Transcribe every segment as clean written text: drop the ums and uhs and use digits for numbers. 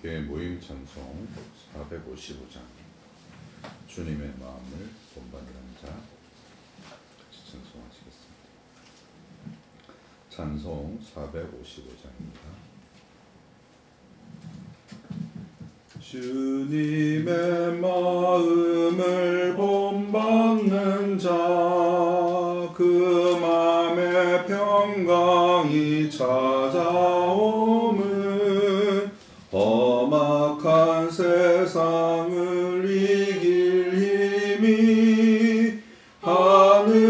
교회 모임 찬송 455장 주님의 마음을 본받는 자 같이 찬송하시겠습니다. 찬송 455장입니다. 주님의 마음을 본받는 자 그 맘에 평강이 찾아오면 험악한 세상을 이길 힘이 하늘로부터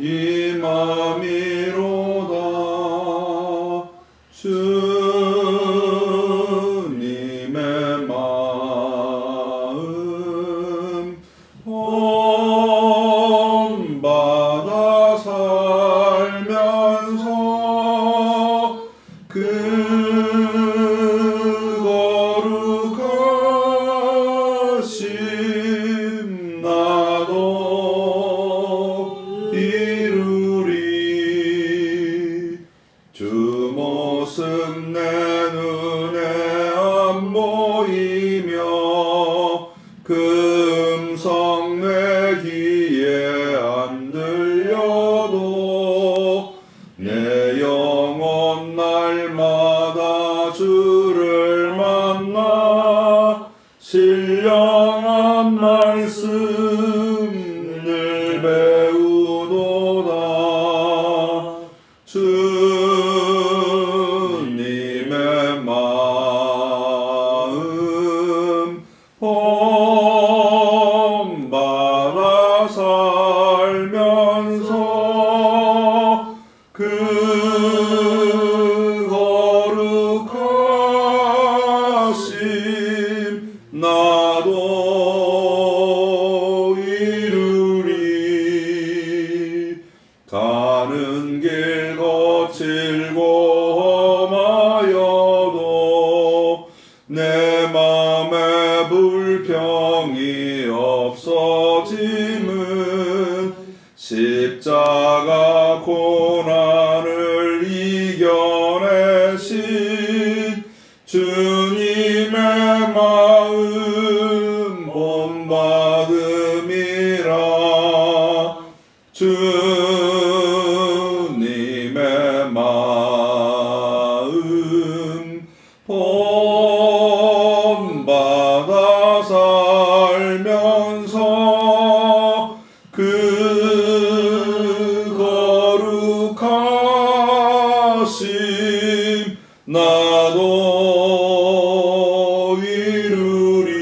임함이로다. 주님의 마음 본받아 살면서 그 거룩하심 나도 이루리. 주 모습 내 눈에 안 보이며 그 음성 내 귀에 안 들려도 내 영혼 날마다 주를 만나 신령한 말씀 늘 배우도다. 주님의 마음 본받아 살면서 그 거룩하심 나도 이루리. 가는 길 거칠고 험하여도 내 맘에 불평이 없어짐은 십자가 고난을 이겨내신 주님의 마음 본받음이라. 주님의 마음 본받아 살면서 그 거룩하심 나도 이루리.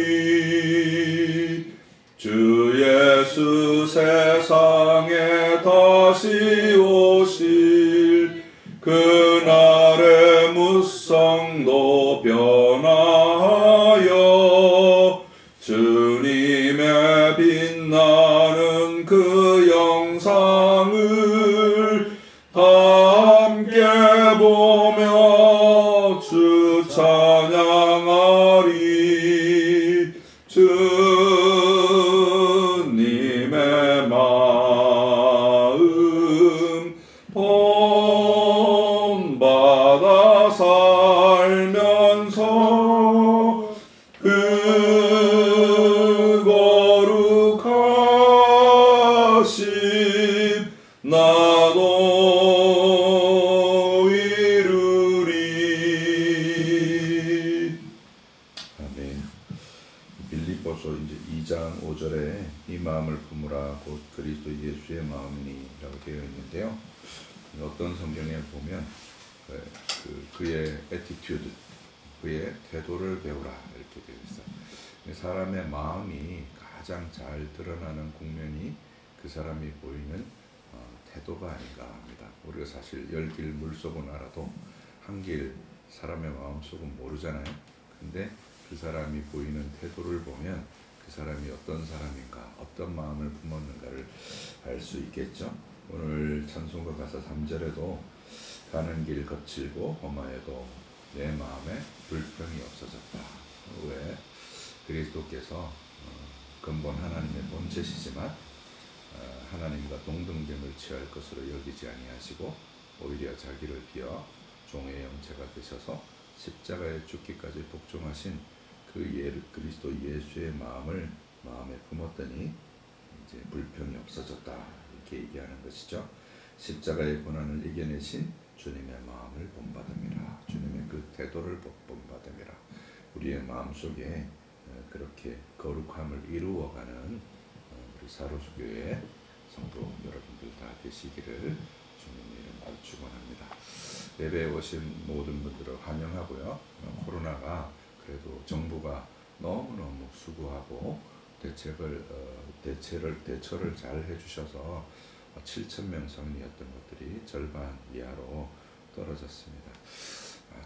주 예수 세상에 다시 오실 그날의 무성도 변화하여 주님의 빛나는 그 영상을 함께 보며 주 찬양하리. 주님의 마음 본받아 살면서 그 거룩하심 나도 이루리. 아멘. 빌립보서 이제 2장 5절에 이 마음을 품으라 곧 그리스도 예수의 마음이니라고 되어 있는데요. 어떤 성경에 보면 그의 애티튜드, 그의 태도를 배우라 이렇게 되어 있어요. 사람의 마음이 가장 잘 드러나는 국면이 그 사람이 보이는 태도가 아닌가 합니다. 우리가 사실 열길 물속은 알아도 한길 사람의 마음속은 모르잖아요. 근데 그 사람이 보이는 태도를 보면 그 사람이 어떤 사람인가, 어떤 마음을 품었는가를 알 수 있겠죠. 오늘 찬송가 가사 3절에도 가는 길 거칠고 험하여도 내 마음에 불평이 없어졌다. 왜? 그리스도께서 근본 하나님의 본체시지만 하나님과 동등됨을 취할 것으로 여기지 아니하시고 오히려 자기를 비어 종의 영체가 되셔서 십자가에 죽기까지 복종하신 그 그리스도 예수의 마음을 마음에 품었더니 이제 불평이 없어졌다, 이렇게 얘기하는 것이죠. 십자가의 고난을 이겨내신 주님의 마음을 본받음이라. 주님의 그 태도를 본받음이라. 우리의 마음속에 그렇게 거룩함을 이루어가는 우리 사로수교회 성도 여러분들 다 되시기를 주님 이름으로 축원합니다. 예배에 오신 모든 분들을 환영하고요. 코로나가 그래도 정부가 너무너무 수고하고 대처를 잘 해주셔서 7,000명 성인이었던 것들이 절반 이하로 떨어졌습니다.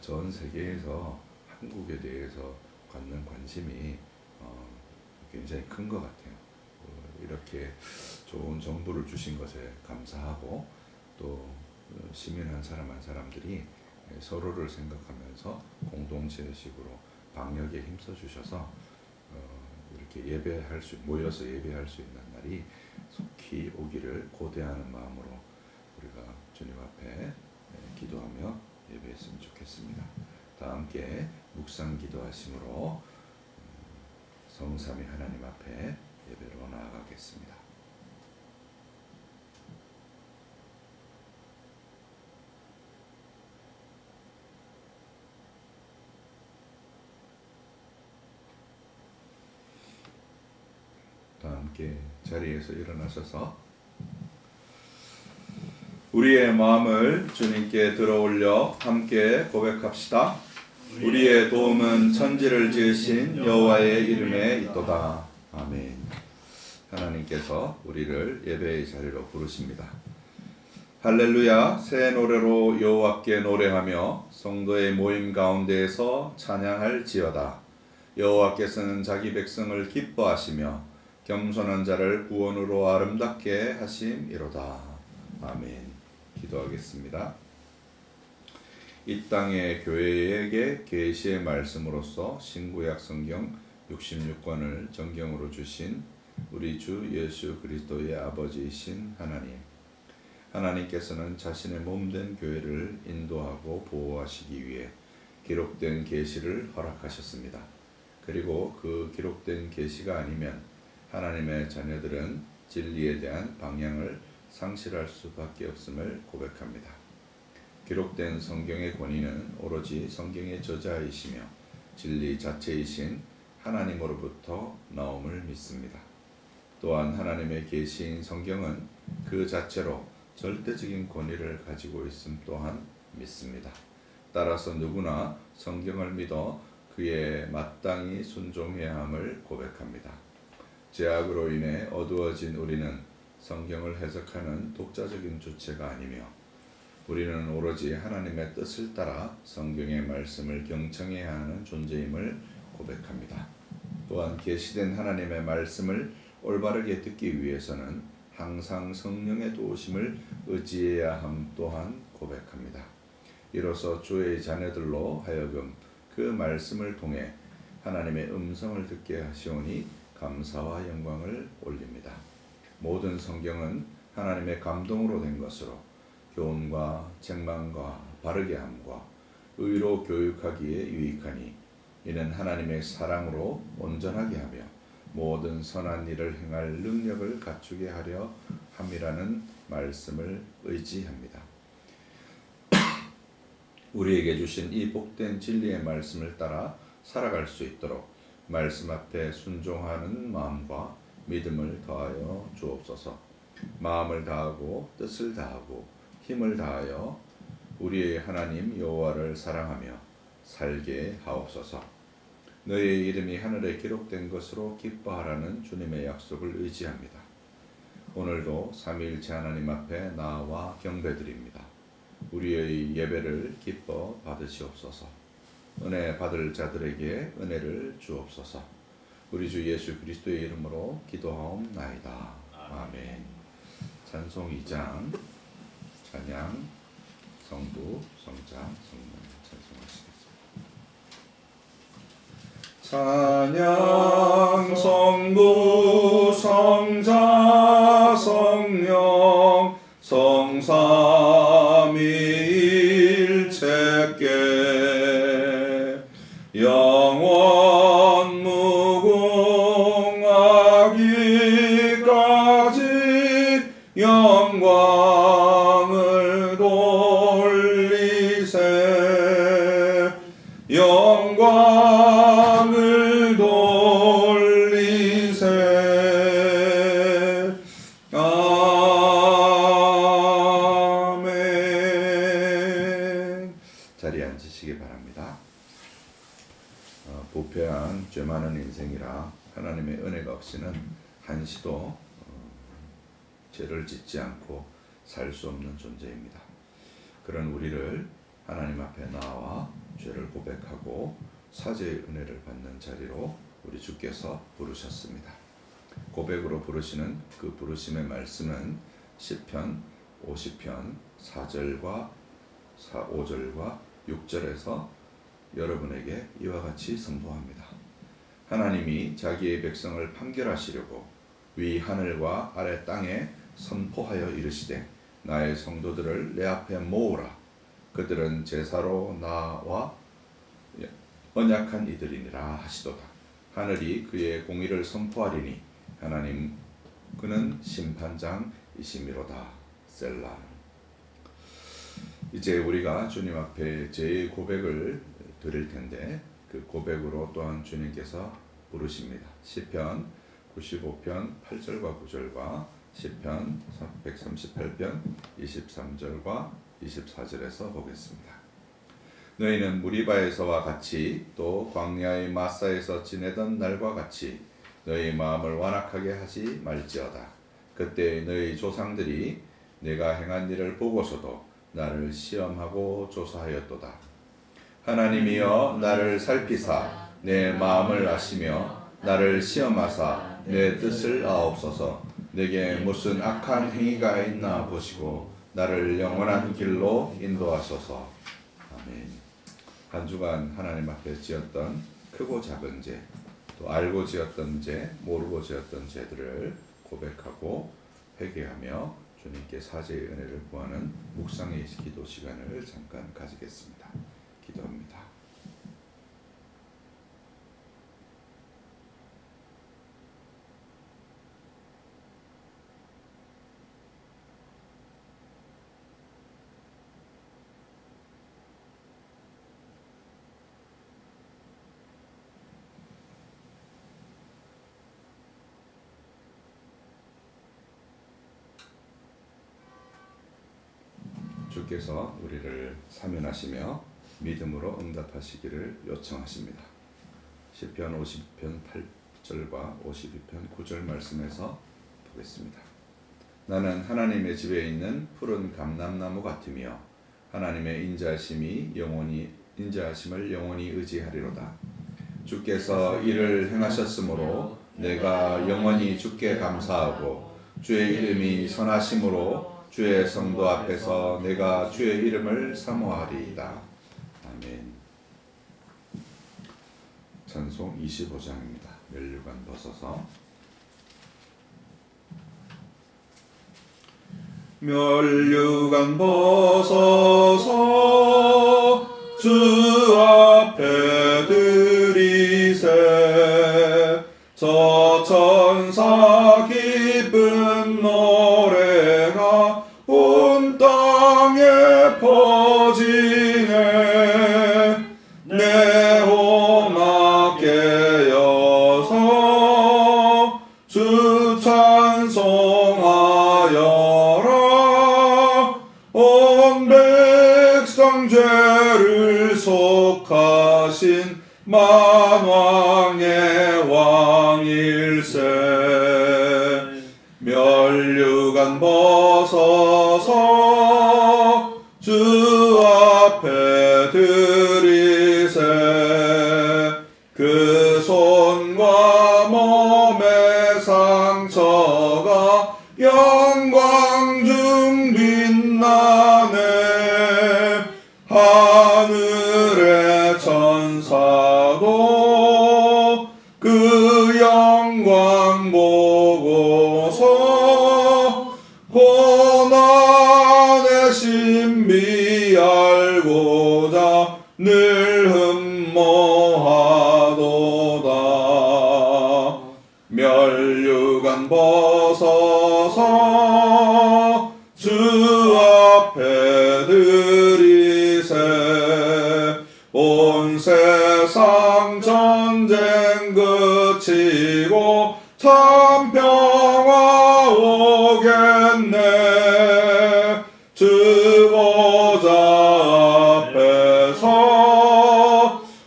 전 세계에서 한국에 대해서 갖는 관심이 굉장히 큰 것 같아요. 이렇게 좋은 정보를 주신 것에 감사하고 또 시민 한 사람 한 사람들이 서로를 생각하면서 공동체식으로 방역에 힘써 주셔서 이렇게 모여서 예배할 수 있는 날이 속히 오기를 고대하는 마음으로 우리가 주님 앞에 기도하며 예배했으면 좋겠습니다. 다 함께 묵상 기도하심으로 성삼위 하나님 앞에 예배로 나아가겠습니다. 다 함께 자리에서 일어나셔서 우리의 마음을 주님께 들어올려 함께 고백합시다. 우리의 도움은 천지를 지으신 여호와의 이름에 있도다. 아멘. 하나님께서 우리를 예배의 자리로 부르십니다. 할렐루야. 새 노래로 여호와께 노래하며 성도의 모임 가운데에서 찬양할지어다. 여호와께서는 자기 백성을 기뻐하시며 겸손한 자를 구원으로 아름답게 하심이로다. 아멘. 기도하겠습니다. 이 땅의 교회에게 계시의 말씀으로서 신구약 성경 66권을 정경으로 주신 우리 주 예수 그리스도의 아버지이신 하나님께서는 자신의 몸된 교회를 인도하고 보호하시기 위해 기록된 계시를 허락하셨습니다. 그리고 그 기록된 계시가 아니면 하나님의 자녀들은 진리에 대한 방향을 상실할 수밖에 없음을 고백합니다. 기록된 성경의 권위는 오로지 성경의 저자이시며 진리 자체이신 하나님으로부터 나옴을 믿습니다. 또한 하나님의 계시인 성경은 그 자체로 절대적인 권위를 가지고 있음 또한 믿습니다. 따라서 누구나 성경을 믿어 그에 마땅히 순종해야 함을 고백합니다. 죄악으로 인해 어두워진 우리는 성경을 해석하는 독자적인 주체가 아니며 우리는 오로지 하나님의 뜻을 따라 성경의 말씀을 경청해야 하는 존재임을 고백합니다. 또한 계시된 하나님의 말씀을 올바르게 듣기 위해서는 항상 성령의 도우심을 의지해야 함 또한 고백합니다. 이로써 주의 자녀들로 하여금 그 말씀을 통해 하나님의 음성을 듣게 하시오니 감사와 영광을 올립니다. 모든 성경은 하나님의 감동으로 된 것으로 교훈과 책망과 바르게 함과 의로 교육하기에 유익하니 이는 하나님의 사랑으로 온전하게 하며 모든 선한 일을 행할 능력을 갖추게 하려 함이라는 말씀을 의지합니다. 우리에게 주신 이 복된 진리의 말씀을 따라 살아갈 수 있도록 말씀 앞에 순종하는 마음과 믿음을 더하여 주옵소서. 마음을 다하고 뜻을 다하고 힘을 다하여 우리의 하나님 여호와를 사랑하며 살게 하옵소서. 너의 이름이 하늘에 기록된 것으로 기뻐하라는 주님의 약속을 의지합니다. 오늘도 삼위일체 하나님 앞에 나와 경배드립니다. 우리의 예배를 기뻐 받으시옵소서. 은혜 받을 자들에게 은혜를 주옵소서. 우리 주 예수 그리스도의 이름으로 기도하옵나이다. 아멘. 찬송 2장 찬양 성부 성자 성령 찬송하시겠습니다. 찬양 성부 성자 성령 성삼위일체 영원 무궁하기까지 영광을 돌리세. 영광을 돌리세. 아멘. 자리에 앉으시기 바랍니다. 부패한 죄 많은 인생이라 하나님의 은혜가 없이는 한시도 죄를 짓지 않고 살 수 없는 존재입니다. 그런 우리를 하나님 앞에 나와 죄를 고백하고 사죄의 은혜를 받는 자리로 우리 주께서 부르셨습니다. 고백으로 부르시는 그 부르심의 말씀은 시편 50편 4절과 5절과 6절에서 여러분에게 이와 같이 선포합니다. 하나님이 자기의 백성을 판결하시려고 위 하늘과 아래 땅에 선포하여 이르시되 나의 성도들을 내 앞에 모으라. 그들은 제사로 나와 언약한 이들이니라 하시도다. 하늘이 그의 공의를 선포하리니 하나님 그는 심판장이시미로다. 셀라. 이제 우리가 주님 앞에 죄의 고백을 드릴 텐데 그 고백으로 또한 주님께서 부르십니다. 시편 95편 8절과 9절과 시편 138편 23절과 24절에서 보겠습니다. 너희는 무리바에서와 같이 또 광야의 마사에서 지내던 날과 같이 너희 마음을 완악하게 하지 말지어다. 그때 너희 조상들이 내가 행한 일을 보고서도 나를 시험하고 조사하였도다. 하나님이여 나를 살피사 내 마음을 아시며 나를 시험하사 내 뜻을 아옵소서. 내게 무슨 악한 행위가 있나 보시고 나를 영원한 길로 인도하소서. 아멘. 한 주간 하나님 앞에 지었던 크고 작은 죄, 또 알고 지었던 죄, 모르고 지었던 죄들을 고백하고 회개하며 주님께 사죄의 은혜를 구하는 묵상의 기도 시간을 잠깐 가지겠습니다. 기도합니다. 주께서 우리를 사면하시며 믿음으로 응답하시기를 요청하십니다. 시편 50편 8절과 52편 9절 말씀에서 보겠습니다. 나는 하나님의 집에 있는 푸른 감람나무 같으며 하나님의 인자하심을 영원히 의지하리로다. 주께서 이를 행하셨으므로 내가 영원히 주께 감사하고 주의 이름이 선하심으로 주의 성도 앞에서 내가 주의 이름을 사모하리이다. 아멘. 찬송 25장입니다. 면류관 벗어서 면류관 벗어서 주 앞에 드리세. 저 천사 기쁜 노래가 온 땅에 퍼지네. 내 호막 깨어서 주 찬송하여라. 온 백성 죄를 속하신 만왕의 왕일세. 면류관 벗어서 주 앞에 드리세. 그 손과 몸의 상처가 영광 중 빛나네. 하늘의 천사도 그 영광 보고서 고난의 신비 알고자 늘 흠모하네. 벗어서 주 앞에 드리세. 온 세상 전쟁 그치고 참 평화 오겠네. 주 보좌 앞에서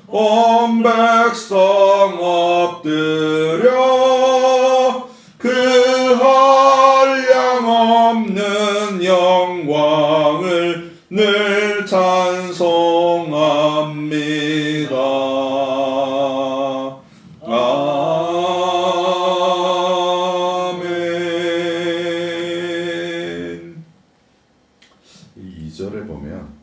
온 백성 엎드려 그 한량없는 영광을 늘 찬송합니다. 아멘. 이 2절에 보면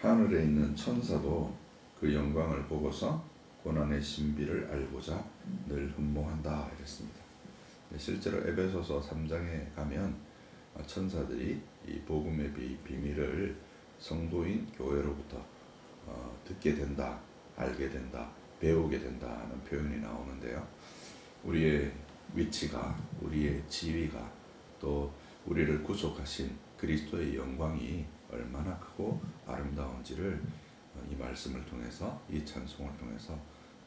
하늘에 있는 천사도 그 영광을 보고서 고난의 신비를 알고자 늘 흠모한다 이랬습니다. 실제로 에베소서 3장에 가면 천사들이 이 복음의 비밀을 성도인 교회로부터 듣게 된다, 알게 된다, 배우게 된다 하는 표현이 나오는데요. 우리의 위치가, 우리의 지위가, 또 우리를 구속하신 그리스도의 영광이 얼마나 크고 아름다운지를 이 말씀을 통해서, 이 찬송을 통해서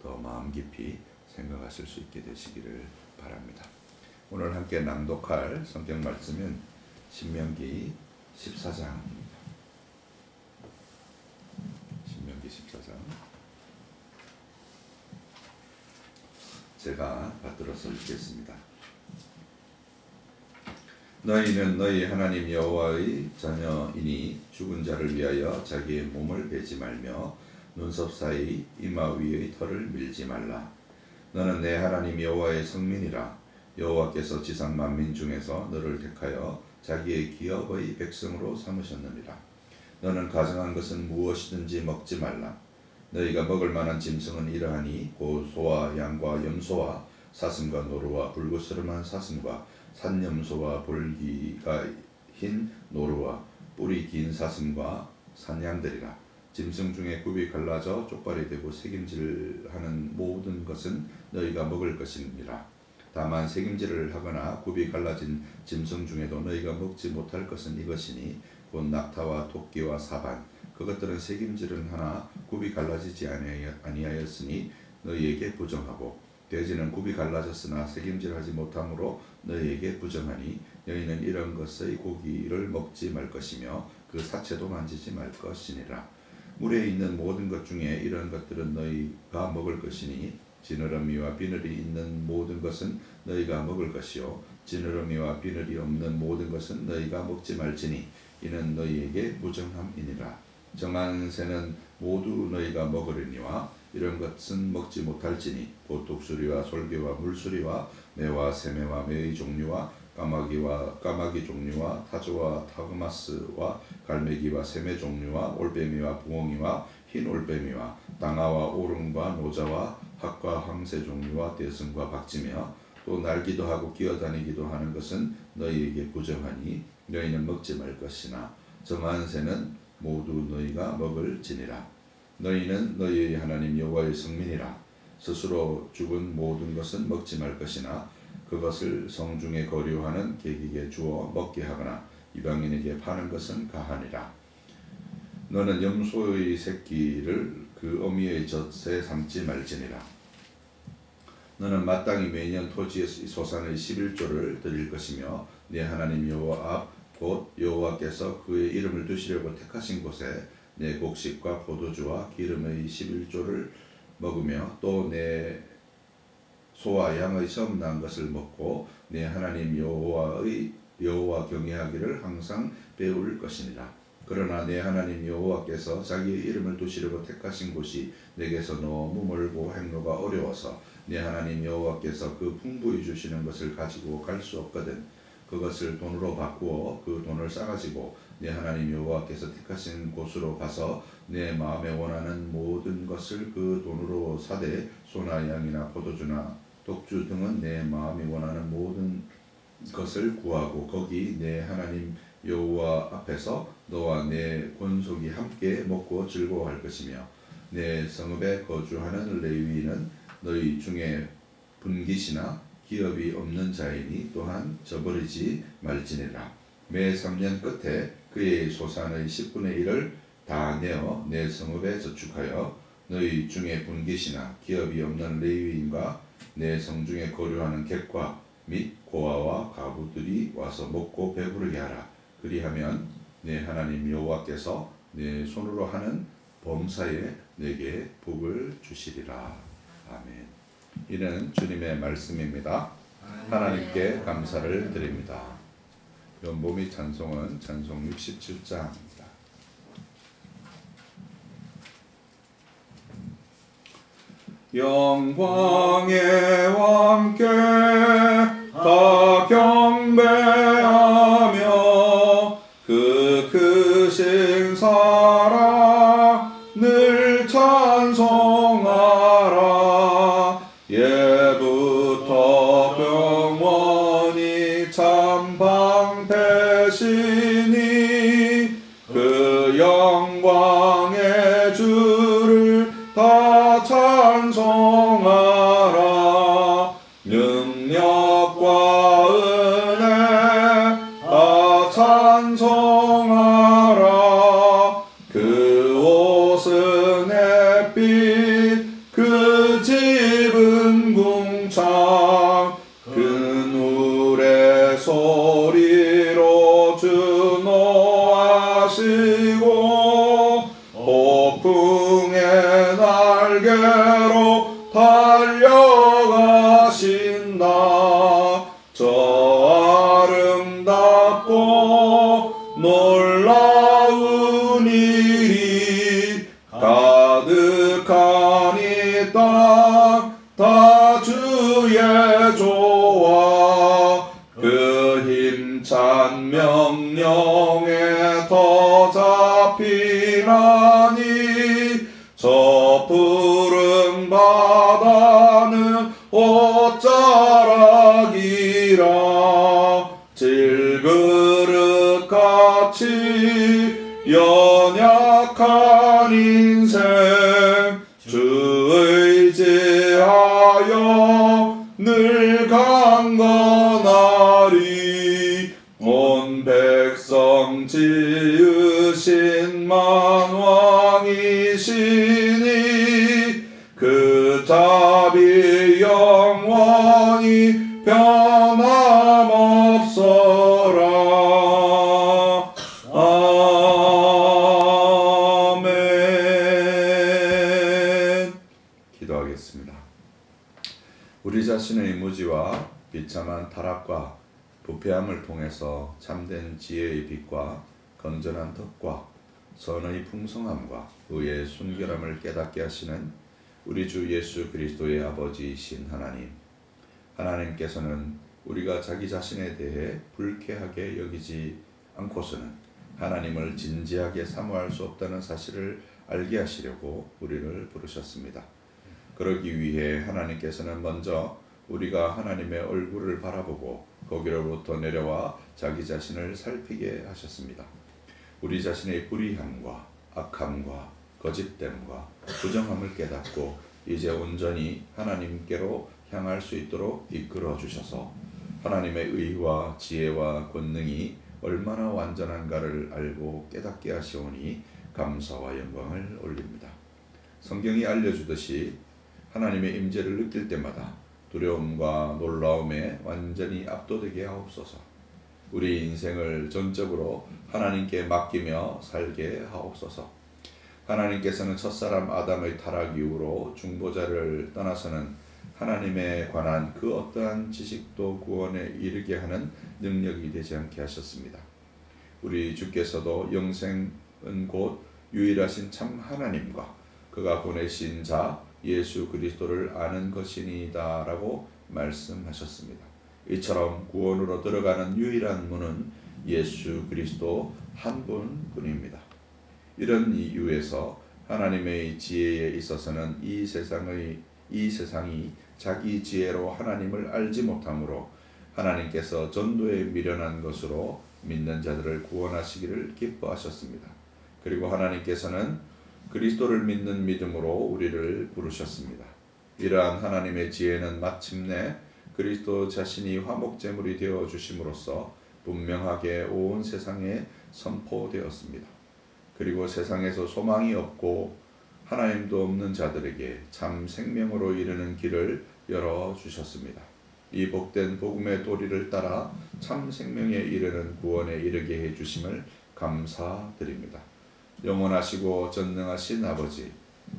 더 마음 깊이 생각하실 수 있게 되시기를 바랍니다. 오늘 함께 낭독할 성경 말씀은 신명기 14장입니다. 신명기 14장. 제가 받들어서 읽겠습니다. 너희는 너희 하나님 여호와의 자녀이니 죽은 자를 위하여 자기의 몸을 베지 말며 눈썹 사이 이마 위의 털을 밀지 말라. 너는 내 하나님 여호와의 성민이라. 여호와께서 지상 만민 중에서 너를 택하여 자기의 기업의 백성으로 삼으셨느니라. 너는 가정한 것은 무엇이든지 먹지 말라. 너희가 먹을 만한 짐승은 이러하니 곧 소와 양과 염소와 사슴과 노루와 불구스름한 사슴과 산염소와 볼기가 흰 노루와 뿔이 긴 사슴과 산양들이라. 짐승 중에 굽이 갈라져 쪽발이 되고 새김질하는 모든 것은 너희가 먹을 것이니라. 다만 새김질을 하거나 굽이 갈라진 짐승 중에도 너희가 먹지 못할 것은 이것이니 곧 낙타와 토끼와 사반. 그것들은 새김질은 하나 굽이 갈라지지 아니하였으니 너희에게 부정하고, 돼지는 굽이 갈라졌으나 새김질하지 못하므로 너희에게 부정하니 너희는 이런 것의 고기를 먹지 말 것이며 그 사체도 만지지 말 것이니라. 물에 있는 모든 것 중에 이런 것들은 너희가 먹을 것이니 지느러미와 비늘이 있는 모든 것은 너희가 먹을 것이요 지느러미와 비늘이 없는 모든 것은 너희가 먹지 말지니 이는 너희에게 무정함이니라. 정한 새는 모두 너희가 먹으려니와 이런 것은 먹지 못할지니 곧 독수리와 솔개와 물수리와 매와 새매와 매의 종류와 까마귀 종류와 타조와 타그마스와 갈매기와 새매 종류와 올빼미와 부엉이와 흰 올빼미와 땅아와 오름과 노자와 학과 황새 종류와 대승과 박쥐며 또 날기도 하고 기어다니기도 하는 것은 너희에게 부정하니 너희는 먹지 말 것이나 정한 새는 모두 너희가 먹을지니라. 너희는 너희의 하나님 여호와의 성민이라. 스스로 죽은 모든 것은 먹지 말 것이나 그것을 성중에 거류하는 객에게 주어 먹게 하거나 이방인에게 파는 것은 가하니라. 너는 염소의 새끼를 그 어미의 젖에 삼지 말지니라. 너는 마땅히 매년 토지의 소산의 11조를 드릴 것이며 네 하나님 여호와 앞 곧 여호와께서 그의 이름을 두시려고 택하신 곳에 내 곡식과 포도주와 기름의 11조를 먹으며 또 내 소와 양의 처음 난 것을 먹고 내 하나님 여호와 경외하기를 항상 배울 것이니라. 그러나 내 하나님 여호와께서 자기의 이름을 두시려고 택하신 곳이 내게서 너무 멀고 행로가 어려워서 내 하나님 여호와께서 그 풍부히 주시는 것을 가지고 갈 수 없거든. 그것을 돈으로 바꾸어 그 돈을 싸가지고 내 하나님 여호와께서 택하신 곳으로 가서 내 마음에 원하는 모든 것을 그 돈으로 사되 소나 양이나 포도주나 독주 등은 내 마음이 원하는 모든 것을 구하고 거기 내 하나님 여호와 앞에서 너와 내 권속이 함께 먹고 즐거워할 것이며 내 성읍에 거주하는 레위인은 너희 중에 분깃이나 기업이 없는 자이니 또한 저버리지 말지니라. 매 3년 끝에 그의 소산의 10분의 1을 다 내어 내 성읍에 저축하여 너희 중에 분깃이나 기업이 없는 레위인과 내 성중에 거류하는 객과 및 고아와 가부들이 와서 먹고 배부르게 하라. 그리하면 내 하나님 여호와께서 내 손으로 하는 범사에 내게 복을 주시리라. 아멘. 이는 주님의 말씀입니다. 하나님께 감사를 드립니다. 연보미 찬송은 찬송 67장입니다. 영광의 왕께 다 경배하며 그 크신 사랑 늘 찬송하라. 예부터 영원히 참 방패시니 그 영광의 주를 다 찬송하라. 능력과 은혜 다 찬송하라. 그 옷은 햇빛 그 집은 궁창 그늘의 소리로 준호하시고 폭풍의 날개로 달려가신다. 저 아름답고 놀라운 일이 가득한 이 땅 다 주의 조화 그 힘찬 명령에 더 잡히나니 저 푸른 바다는 옷자락이라. 질그릇같이 연약한 인생 주 의지하여 늘 강건하리. 온 백성 지으신 만왕이시니 그 자비 영원히 변함없어라. 아멘. 기도하겠습니다. 우리 자신의 무지와 비참한 타락과 부패함을 통해서 참된 지혜의 빛과 건전한 덕과 선의 풍성함과 의의 순결함을 깨닫게 하시는 우리 주 예수 그리스도의 아버지이신 하나님, 하나님께서는 우리가 자기 자신에 대해 불쾌하게 여기지 않고서는 하나님을 진지하게 사모할 수 없다는 사실을 알게 하시려고 우리를 부르셨습니다. 그러기 위해 하나님께서는 먼저 우리가 하나님의 얼굴을 바라보고 거기로부터 내려와 자기 자신을 살피게 하셨습니다. 우리 자신의 불의함과 악함과 거짓됨과 부정함을 깨닫고 이제 온전히 하나님께로 향할 수 있도록 이끌어 주셔서 하나님의 의와 지혜와 권능이 얼마나 완전한가를 알고 깨닫게 하시오니 감사와 영광을 올립니다. 성경이 알려주듯이 하나님의 임재를 느낄 때마다 두려움과 놀라움에 완전히 압도되게 하옵소서. 우리 인생을 전적으로 하나님께 맡기며 살게 하옵소서. 하나님께서는 첫사람 아담의 타락 이후로 중보자를 떠나서는 하나님에 관한 그 어떠한 지식도 구원에 이르게 하는 능력이 되지 않게 하셨습니다. 우리 주께서도 영생은 곧 유일하신 참 하나님과 그가 보내신 자 예수 그리스도를 아는 것이니이다 라고 말씀하셨습니다. 이처럼 구원으로 들어가는 유일한 문은 예수 그리스도 한 분뿐입니다. 이런 이유에서 하나님의 지혜에 있어서는 이 세상이 자기 지혜로 하나님을 알지 못하므로 하나님께서 전도에 미련한 것으로 믿는 자들을 구원하시기를 기뻐하셨습니다. 그리고 하나님께서는 그리스도를 믿는 믿음으로 우리를 부르셨습니다. 이러한 하나님의 지혜는 마침내 그리스도 자신이 화목제물이 되어 주심으로써 분명하게 온 세상에 선포되었습니다. 그리고 세상에서 소망이 없고 하나님도 없는 자들에게 참 생명으로 이르는 길을 열어 주셨습니다. 이 복된 복음의 도리를 따라 참 생명에 이르는 구원에 이르게 해 주심을 감사드립니다. 영원하시고 전능하신 아버지,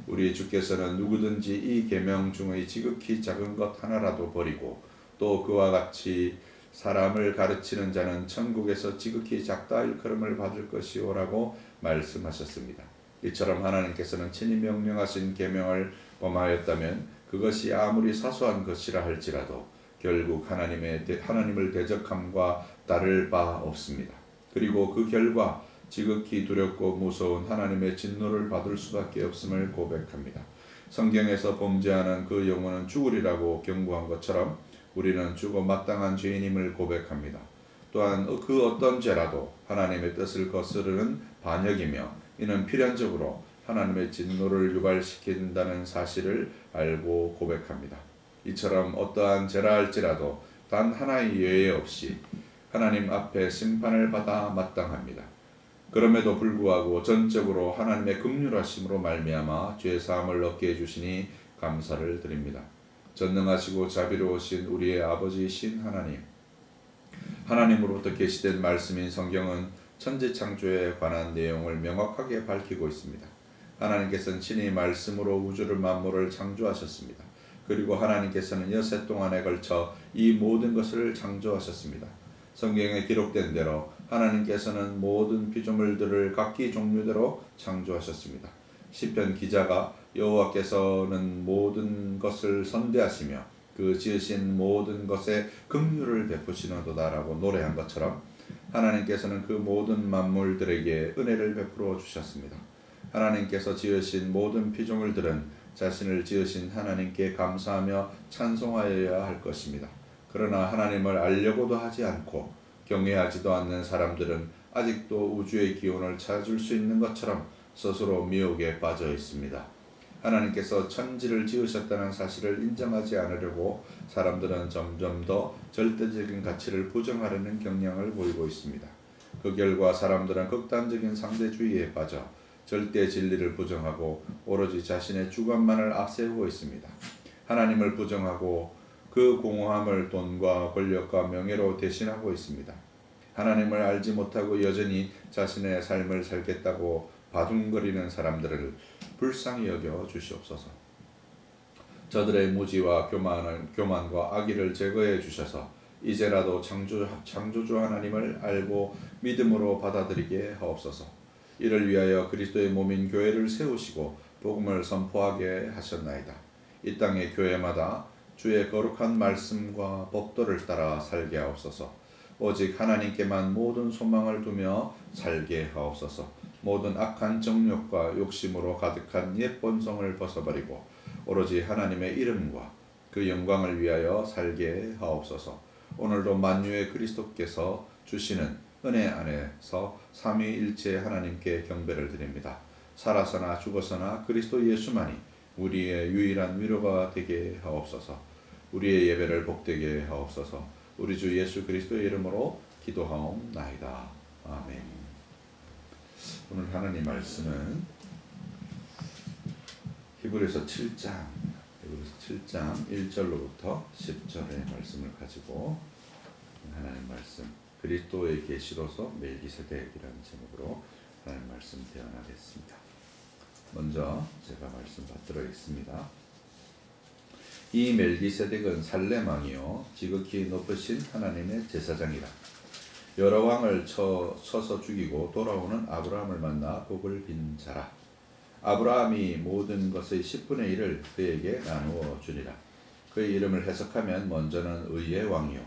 우리 주께서는 누구든지 이 계명 중의 지극히 작은 것 하나라도 버리고 또 그와 같이 사람을 가르치는 자는 천국에서 지극히 작다 일컬음을 받을 것이오라고 말씀하셨습니다. 이처럼 하나님께서는 친히 명령하신 계명을 범하였다면 그것이 아무리 사소한 것이라 할지라도 결국 하나님을 대적함과 다를 바 없습니다. 그리고 그 결과 지극히 두렵고 무서운 하나님의 진노를 받을 수밖에 없음을 고백합니다. 성경에서 범죄하는 그 영혼은 죽으리라고 경고한 것처럼 우리는 죽어 마땅한 죄인임을 고백합니다. 또한 그 어떤 죄라도 하나님의 뜻을 거스르는 반역이며 이는 필연적으로 하나님의 진노를 유발시킨다는 사실을 알고 고백합니다. 이처럼 어떠한 죄라 할지라도 단 하나의 예외 없이 하나님 앞에 심판을 받아 마땅합니다. 그럼에도 불구하고 전적으로 하나님의 긍휼하심으로 말미암아 죄사함을 얻게 해주시니 감사를 드립니다. 전능하시고 자비로우신 우리의 아버지이신 하나님, 하나님으로부터 계시된 말씀인 성경은 천지창조에 관한 내용을 명확하게 밝히고 있습니다. 하나님께서는 친히 말씀으로 우주를 만물을 창조하셨습니다. 그리고 하나님께서는 여세 동안에 걸쳐 이 모든 것을 창조하셨습니다. 성경에 기록된 대로 하나님께서는 모든 피조물들을 각기 종류대로 창조하셨습니다. 시편 기자가 여호와께서는 모든 것을 선대하시며 그 지으신 모든 것에 긍휼을 베푸시는도다라고 노래한 것처럼 하나님께서는 그 모든 만물들에게 은혜를 베풀어 주셨습니다. 하나님께서 지으신 모든 피조물들은 자신을 지으신 하나님께 감사하며 찬송하여야 할 것입니다. 그러나 하나님을 알려고도 하지 않고 경외하지도 않는 사람들은 아직도 우주의 기원을 찾을 수 있는 것처럼 스스로 미혹에 빠져 있습니다. 하나님께서 천지를 지으셨다는 사실을 인정하지 않으려고 사람들은 점점 더 절대적인 가치를 부정하려는 경향을 보이고 있습니다. 그 결과 사람들은 극단적인 상대주의에 빠져 절대 진리를 부정하고 오로지 자신의 주관만을 앞세우고 있습니다. 하나님을 부정하고 그 공허함을 돈과 권력과 명예로 대신하고 있습니다. 하나님을 알지 못하고 여전히 자신의 삶을 살겠다고 바둥거리는 사람들을 불쌍히 여겨 주시옵소서. 저들의 무지와 교만과 악의를 제거해 주셔서 이제라도 창조주 하나님을 알고 믿음으로 받아들이게 하옵소서. 이를 위하여 그리스도의 몸인 교회를 세우시고 복음을 선포하게 하셨나이다. 이 땅의 교회마다 주의 거룩한 말씀과 법도를 따라 살게 하옵소서. 오직 하나님께만 모든 소망을 두며 살게 하옵소서. 모든 악한 정욕과 욕심으로 가득한 옛 본성을 벗어버리고 오로지 하나님의 이름과 그 영광을 위하여 살게 하옵소서. 오늘도 만유의 그리스도께서 주시는 은혜 안에서 삼위일체 하나님께 경배를 드립니다. 살아서나 죽어서나 그리스도 예수만이 우리의 유일한 위로가 되게 하옵소서. 우리의 예배를 복되게 하옵소서. 우리 주 예수 그리스도의 이름으로 기도하옵나이다. 아멘. 오늘 하나님 말씀은 히브리서 7장 1절로부터 10절의 말씀을 가지고 하나님 말씀 그리스도의 계시로서 멜기세덱이라는 제목으로 하나님 말씀 대언하겠습니다. 먼저 제가 말씀 받들어 있습니다. 이 멜기세덱은 살렘 왕이요 지극히 높으신 하나님의 제사장이라. 여러 왕을 쳐서 죽이고 돌아오는 아브라함을 만나 복을 빈 자라. 아브라함이 모든 것의 10분의 1을 그에게 나누어 주니라. 그의 이름을 해석하면 먼저는 의의 왕이요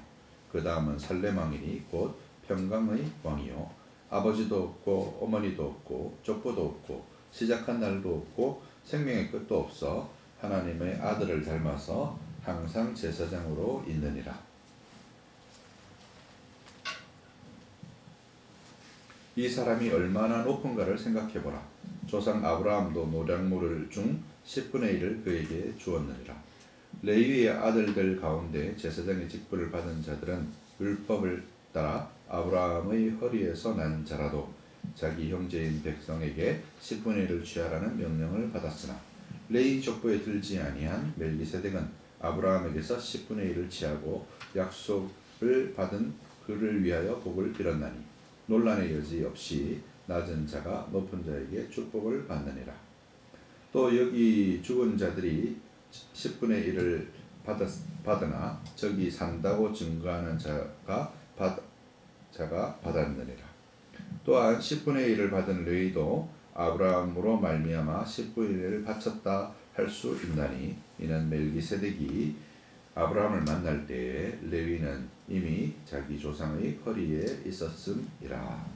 그 다음은 살렘 왕이니 곧 평강의 왕이요 아버지도 없고 어머니도 없고 족보도 없고 시작한 날도 없고 생명의 끝도 없어 하나님의 아들을 닮아서 항상 제사장으로 있느니라. 이 사람이 얼마나 높은가를 생각해보라. 조상 아브라함도 노량물을 중 10분의 1을 그에게 주었느니라. 레위의 아들들 가운데 제사장의 직분을 받은 자들은 율법을 따라 아브라함의 허리에서 난 자라도 자기 형제인 백성에게 10분의 1을 취하라는 명령을 받았으나 레위 족보에 들지 아니한 멜기세덱은 아브라함에게서 10분의 1을 취하고 약속을 받은 그를 위하여 복을 빌었나니 논란의 여지 없이 낮은 자가 높은 자에게 축복을 받느니라. 또 여기 죽은 자들이 10분의 1을 받으나 저기 산다고 증거하는 자가 받았느니라. 또한 10분의 1을 받은 레위도 아브라함으로 말미암아 10분의 1을 바쳤다 할 수 있나니 이는 멜기세덱이 아브라함을 만날 때에 레위는 이미 자기 조상의 허리에 있었음이라.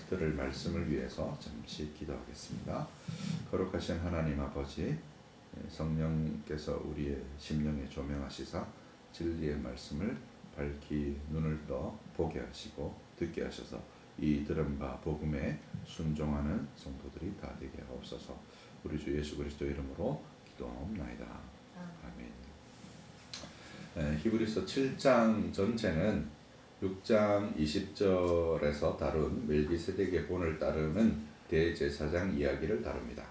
들을 말씀을 위해서 잠시 기도하겠습니다. 거룩하신 하나님 아버지, 성령께서 우리의 심령에 조명하시사 진리의 말씀을 밝히 눈을 떠 보게 하시고 듣게 하셔서 이 들은 바 복음에 순종하는 성도들이 다 되게 하옵소서. 우리 주 예수 그리스도 이름으로 기도하옵나이다. 아멘. 히브리서 7장 전체는 6장 20절에서 다룬 멜기세덱의 본을 따르는 대제사장 이야기를 다룹니다.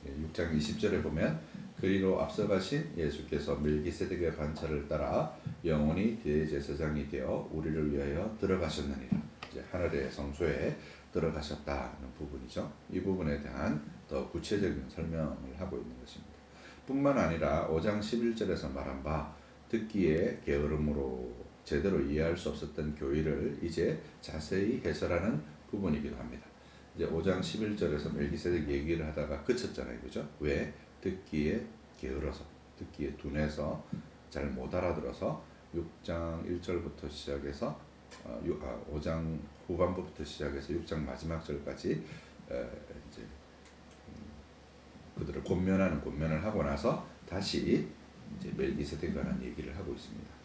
6장 20절에 보면 그리로 앞서가신 예수께서 멜기세덱의 반차를 따라 영원히 대제사장이 되어 우리를 위하여 들어가셨느니라. 이제 하늘의 성소에 들어가셨다는 부분이죠. 이 부분에 대한 더 구체적인 설명을 하고 있는 것입니다. 뿐만 아니라 5장 11절에서 말한 바 듣기에 게으름으로 제대로 이해할 수 없었던 교리를 이제 자세히 해설하는 부분이기도 합니다. 이제 5장 11절에서 멜기세덱 얘기를 하다가 그쳤잖아요. 그죠? 왜? 듣기에 게을러서, 듣기에 둔해서 잘 못 알아들어서 6장 1절부터 시작해서 5장 후반부부터 시작해서 6장 마지막 절까지 이제 그들을 권면을 하고 나서 다시 이제 멜기세덱에 관한 얘기를 하고 있습니다.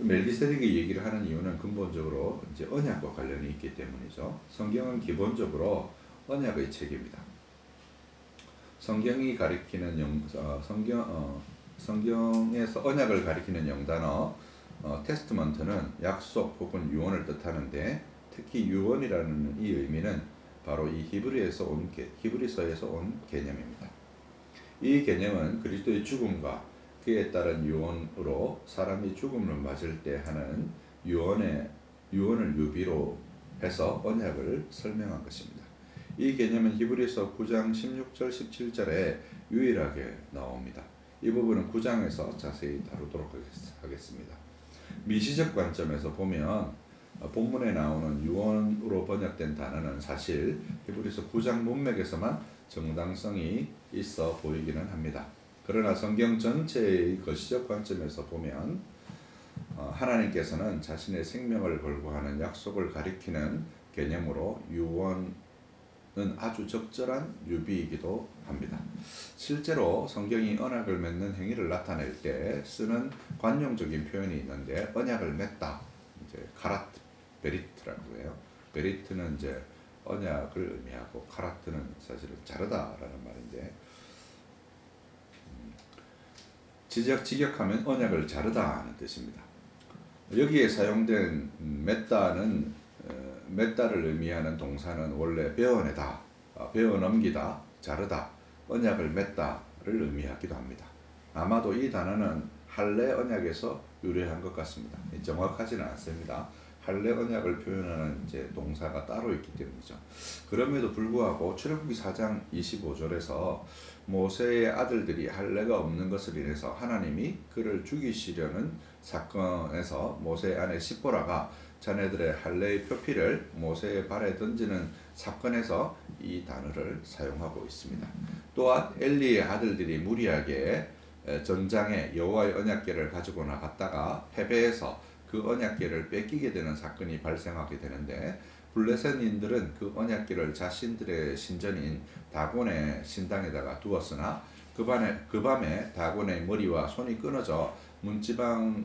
멜기세덱의 얘기를 하는 이유는 근본적으로 이제 언약과 관련이 있기 때문이죠. 성경은 기본적으로 언약의 책입니다. 성경이 가리키는 성경에서 언약을 가리키는 영단어 테스트먼트는 약속 혹은 유언을 뜻하는데 특히 유언이라는 이 의미는 바로 이 히브리서에서 온 개념입니다. 이 개념은 그리스도의 죽음과 그에 따른 유언으로 사람이 죽음을 맞을 때 하는 유언을 유비로 해서 언약을 설명한 것입니다. 이 개념은 히브리서 9장 16절 17절에 유일하게 나옵니다. 이 부분은 9장에서 자세히 다루도록 하겠습니다. 미시적 관점에서 보면 본문에 나오는 유언으로 번역된 단어는 사실 히브리서 9장 문맥에서만 정당성이 있어 보이기는 합니다. 그러나 성경 전체의 거시적 관점에서 보면 하나님께서는 자신의 생명을 걸고 하는 약속을 가리키는 개념으로 유언은 아주 적절한 유비이기도 합니다. 실제로 성경이 언약을 맺는 행위를 나타낼 때 쓰는 관용적인 표현이 있는데 언약을 맺다, 이제 카라트 베리트라고 해요. 베리트는 이제 언약을 의미하고 카라트는 사실은 자르다라는 말인데 직역하면 언약을 자르다 하는 뜻입니다. 여기에 사용된 맺다를 의미하는 동사는 원래 베어내다, 베어넘기다, 자르다, 언약을 맺다를 의미하기도 합니다. 아마도 이 단어는 할례 언약에서 유래한 것 같습니다. 정확하지는 않습니다. 할례 언약을 표현하는 이제 동사가 따로 있기 때문이죠. 그럼에도 불구하고 출애굽기 4장 25절에서 모세의 아들들이 할례가 없는 것을 인해서 하나님이 그를 죽이시려는 사건에서 모세의 아내 시보라가 자네들의 할례의 표피를 모세의 발에 던지는 사건에서 이 단어를 사용하고 있습니다. 또한 엘리의 아들들이 무리하게 전장에 여호와의 언약궤를 가지고 나갔다가 패배해서 그 언약궤를 뺏기게 되는 사건이 발생하게 되는데 블레셋인들은 그 언약궤를 자신들의 신전인 다곤의 신당에다가 두었으나 그 밤에 다곤의 머리와 손이 끊어져 문지방에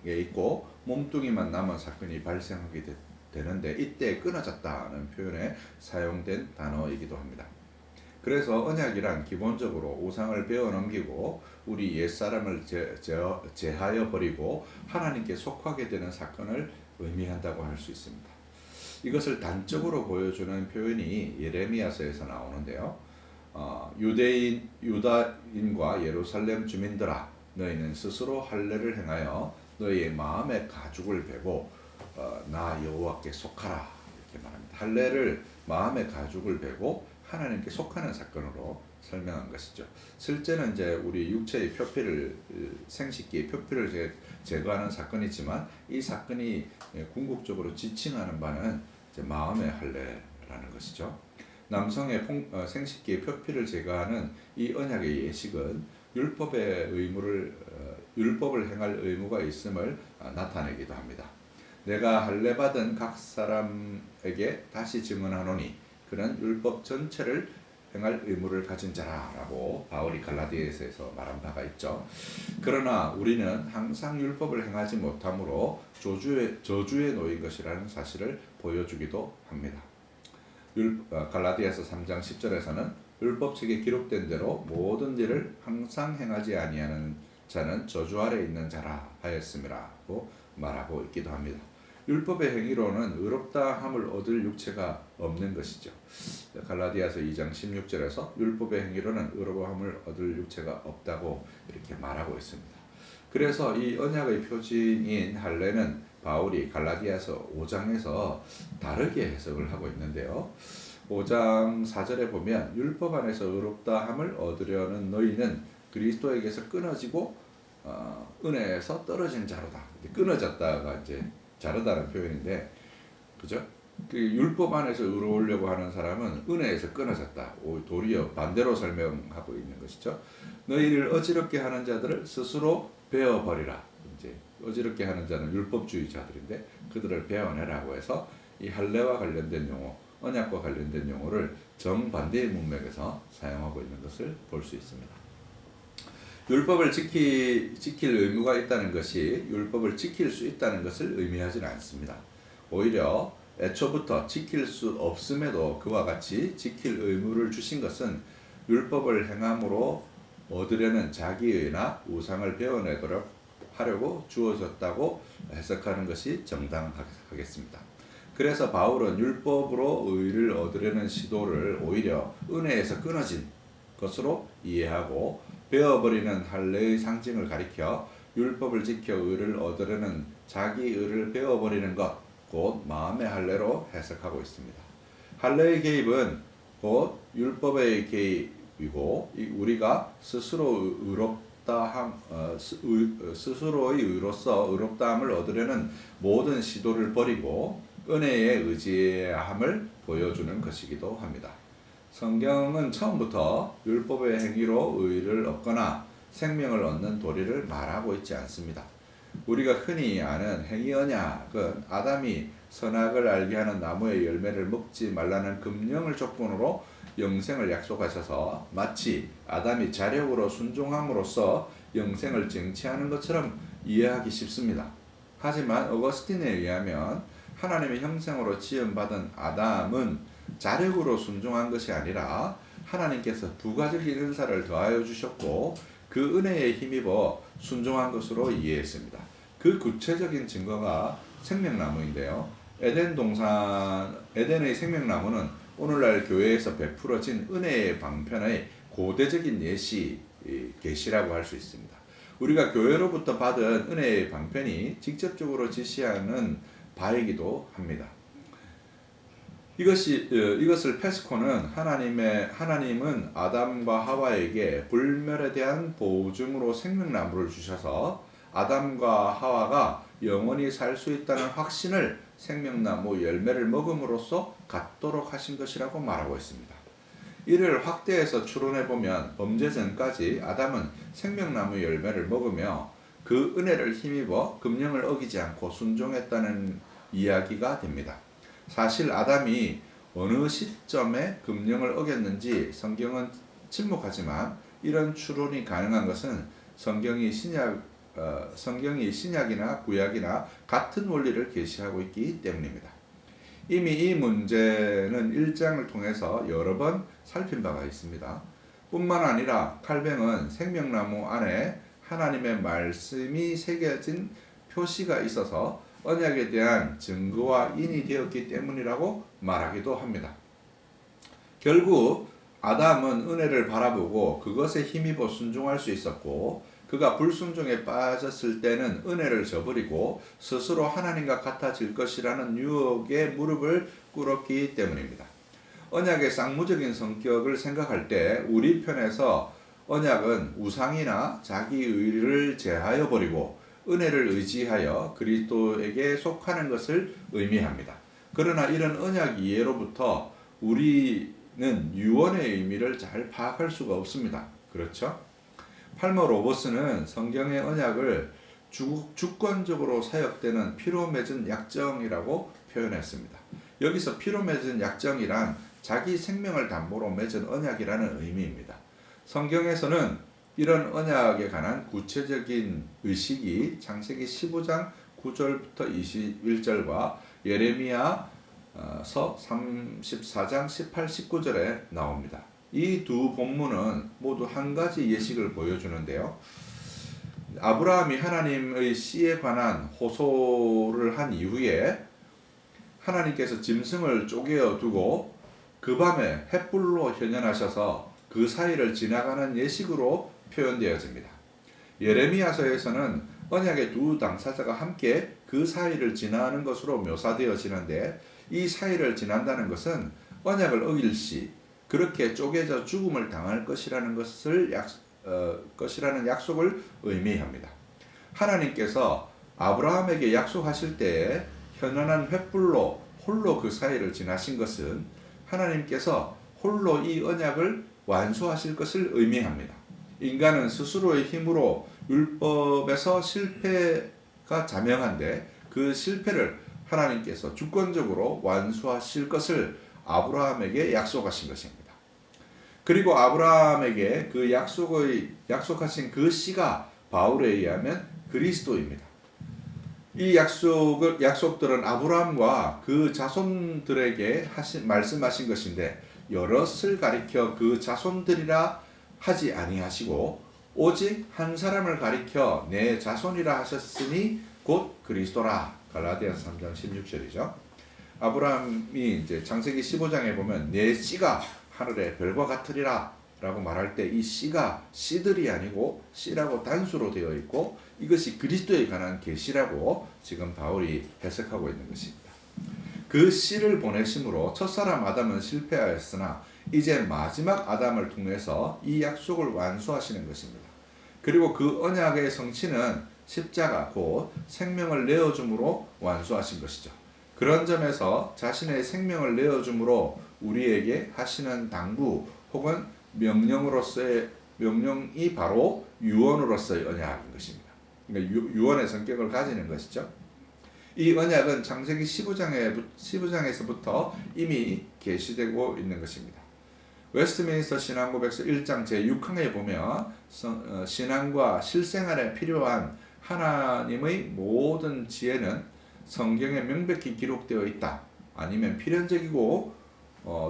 있고 몸뚱이만 남은 사건이 발생하게 되는데 이때 끊어졌다는 표현에 사용된 단어이기도 합니다. 그래서 언약이란 기본적으로 우상을 베어 넘기고 우리 옛사람을 제하여 버리고 하나님께 속하게 되는 사건을 의미한다고 할 수 있습니다. 이것을 단적으로 보여주는 표현이 예레미야서에서 나오는데요. 유다인과 예루살렘 주민들아, 너희는 스스로 할례를 행하여 너희의 마음의 가죽을 베고 나 여호와께 속하라, 이렇게 말합니다. 할례를 마음의 가죽을 베고 하나님께 속하는 사건으로 설명한 것이죠. 실제는 이제 우리 육체의 표피를, 생식기의 표피를 제거하는 사건이지만 이 사건이 궁극적으로 지칭하는 바는 이제 마음의 할례라는 것이죠. 남성의 생식기의 표피를 제거하는 이 언약의 예식은 율법을 행할 의무가 있음을 나타내기도 합니다. 내가 할례 받은 각 사람에게 다시 증언하노니 그는 율법 전체를 행할 의무를 가진 자라라고 바울이 갈라디아서에서 말한 바가 있죠. 그러나 우리는 항상 율법을 행하지 못함으로 저주에 놓인 것이라는 사실을 보여주기도 합니다. 갈라디아서 3장 10절에서는 율법책에 기록된 대로 모든 일을 항상 행하지 아니하는 자는 저주 아래 있는 자라 하였음이라고 말하고 있기도 합니다. 율법의 행위로는 의롭다함을 얻을 육체가 없는 것이죠. 갈라디아서 2장 16절에서 율법의 행위로는 의롭다함을 얻을 육체가 없다고 이렇게 말하고 있습니다. 그래서 이 언약의 표징인 할례는 바울이 갈라디아서 5장에서 다르게 해석을 하고 있는데요. 5장 4절에 보면 율법 안에서 의롭다함을 얻으려는 너희는 그리스도에게서 끊어지고 은혜에서 떨어진 자로다. 끊어졌다가 이제 자르다는 표현인데, 그죠? 그 율법 안에서 의로우려고 하는 사람은 은혜에서 끊어졌다. 도리어 반대로 설명하고 있는 것이죠. 너희를 어지럽게 하는 자들을 스스로 베어버리라. 이제 어지럽게 하는 자는 율법주의자들인데 그들을 베어내라고 해서 이 할례와 관련된 용어, 언약과 관련된 용어를 정반대의 문맥에서 사용하고 있는 것을 볼 수 있습니다. 율법을 지킬 의무가 있다는 것이 율법을 지킬 수 있다는 것을 의미하지는 않습니다. 오히려 애초부터 지킬 수 없음에도 그와 같이 지킬 의무를 주신 것은 율법을 행함으로 얻으려는 자기의나 우상을 베어내도록 하려고 주어졌다고 해석하는 것이 정당하겠습니다. 그래서 바울은 율법으로 의를 얻으려는 시도를 오히려 은혜에서 끊어진 것으로 이해하고 베어버리는 할례의 상징을 가리켜 율법을 지켜 의를 얻으려는 자기 의를 베어버리는 것, 곧 마음의 할례로 해석하고 있습니다. 할례의 개입은 곧 율법의 개입이고 우리가 스스로의 의로서 의롭다함을 얻으려는 모든 시도를 버리고 은혜에 의지함을 보여주는 것이기도 합니다. 성경은 처음부터 율법의 행위로 의를 얻거나 생명을 얻는 도리를 말하고 있지 않습니다. 우리가 흔히 아는 행위 언약은 아담이 선악을 알게 하는 나무의 열매를 먹지 말라는 금령을 조건으로 영생을 약속하셔서 마치 아담이 자력으로 순종함으로써 영생을 쟁취하는 것처럼 이해하기 쉽습니다. 하지만 어거스틴에 의하면 하나님의 형상으로 지음받은 아담은 자력으로 순종한 것이 아니라 하나님께서 부가적인 은사를 더하여 주셨고 그 은혜에 힘입어 순종한 것으로 이해했습니다. 그 구체적인 증거가 생명나무인데요. 에덴의 생명나무는 오늘날 교회에서 베풀어진 은혜의 방편의 고대적인 계시라고 할 수 있습니다. 우리가 교회로부터 받은 은혜의 방편이 직접적으로 지시하는 바이기도 합니다. 이것을 페스코는 하나님은 아담과 하와에게 불멸에 대한 보증으로 생명나무를 주셔서 아담과 하와가 영원히 살 수 있다는 확신을 생명나무 열매를 먹음으로써 갖도록 하신 것이라고 말하고 있습니다. 이를 확대해서 추론해보면 범죄 전까지 아담은 생명나무 열매를 먹으며 그 은혜를 힘입어 금령을 어기지 않고 순종했다는 이야기가 됩니다. 사실 아담이 어느 시점에 금령을 어겼는지 성경은 침묵하지만 이런 추론이 가능한 것은 성경이 신약이나 구약이나 같은 원리를 계시하고 있기 때문입니다. 이미 이 문제는 1장을 통해서 여러 번 살핀 바가 있습니다. 뿐만 아니라 칼뱅은 생명나무 안에 하나님의 말씀이 새겨진 표시가 있어서 언약에 대한 증거와 인이 되었기 때문이라고 말하기도 합니다. 결국 아담은 은혜를 바라보고 그것에 힘입어 순종할 수 있었고, 그가 불순종에 빠졌을 때는 은혜를 저버리고 스스로 하나님과 같아질 것이라는 유혹에 무릎을 꿇었기 때문입니다. 언약의 쌍무적인 성격을 생각할 때 우리 편에서 언약은 우상이나 자기 의를 제하여 버리고 은혜를 의지하여 그리스도에게 속하는 것을 의미합니다. 그러나 이런 언약 이해로부터 우리는 유언의 의미를 잘 파악할 수가 없습니다. 그렇죠? 팔머 로버스는 성경의 언약을 주권적으로 사역되는 피로 맺은 약정이라고 표현했습니다. 여기서 피로 맺은 약정이란 자기 생명을 담보로 맺은 언약이라는 의미입니다. 성경에서는 이런 언약에 관한 구체적인 의식이 창세기 15장 9절부터 21절과 예레미야서 34장 18, 19절에 나옵니다. 이 두 본문은 모두 한 가지 예식을 보여주는데요. 아브라함이 하나님의 씨에 관한 호소를 한 이후에 하나님께서 짐승을 쪼개어 두고 그 밤에 횃불로 현현하셔서 그 사이를 지나가는 예식으로 표현되어집니다. 예레미야서에서는 언약의 두 당사자가 함께 그 사이를 지나는 것으로 묘사되어지는데, 이 사이를 지난다는 것은 언약을 어길 시 그렇게 쪼개져 죽음을 당할 것이라는 약속을 의미합니다. 하나님께서 아브라함에게 약속하실 때에 현현한 횃불로 홀로 그 사이를 지나신 것은 하나님께서 홀로 이 언약을 완수하실 것을 의미합니다. 인간은 스스로의 힘으로 율법에서 실패가 자명한데 그 실패를 하나님께서 주권적으로 완수하실 것을 아브라함에게 약속하신 것입니다. 그리고 아브라함에게 그 약속하신 그 씨가 바울에 의하면 그리스도입니다. 이 약속들은 아브라함과 그 자손들에게 말씀하신 것인데, 여럿을 가리켜 그 자손들이라 하지 아니하시고 오직 한 사람을 가리켜 내 자손이라 하셨으니 곧 그리스도라. 갈라디아서 3장 16절이죠. 아브라함이 이제 창세기 15장에 보면 내 씨가 하늘의 별과 같으리라 라고 말할 때 이 씨가 씨들이 아니고 씨라고 단수로 되어 있고, 이것이 그리스도에 관한 계시라고 지금 바울이 해석하고 있는 것입니다. 그 씨를 보내심으로 첫사람 아담은 실패하였으나 이제 마지막 아담을 통해서 이 약속을 완수하시는 것입니다. 그리고 그 언약의 성취는 십자가 곧 생명을 내어줌으로 완수하신 것이죠. 그런 점에서 자신의 생명을 내어줌으로 우리에게 하시는 당부 혹은 명령이 바로 유언으로서의 언약인 것입니다. 그러니까 유언의 성격을 가지는 것이죠. 이 언약은 창세기 15장에서부터 이미 계시되고 있는 것입니다. 웨스트민스터 신앙고백서 1장 제6항에 보면 신앙과 실생활에 필요한 하나님의 모든 지혜는 성경에 명백히 기록되어 있다. 아니면 필연적이고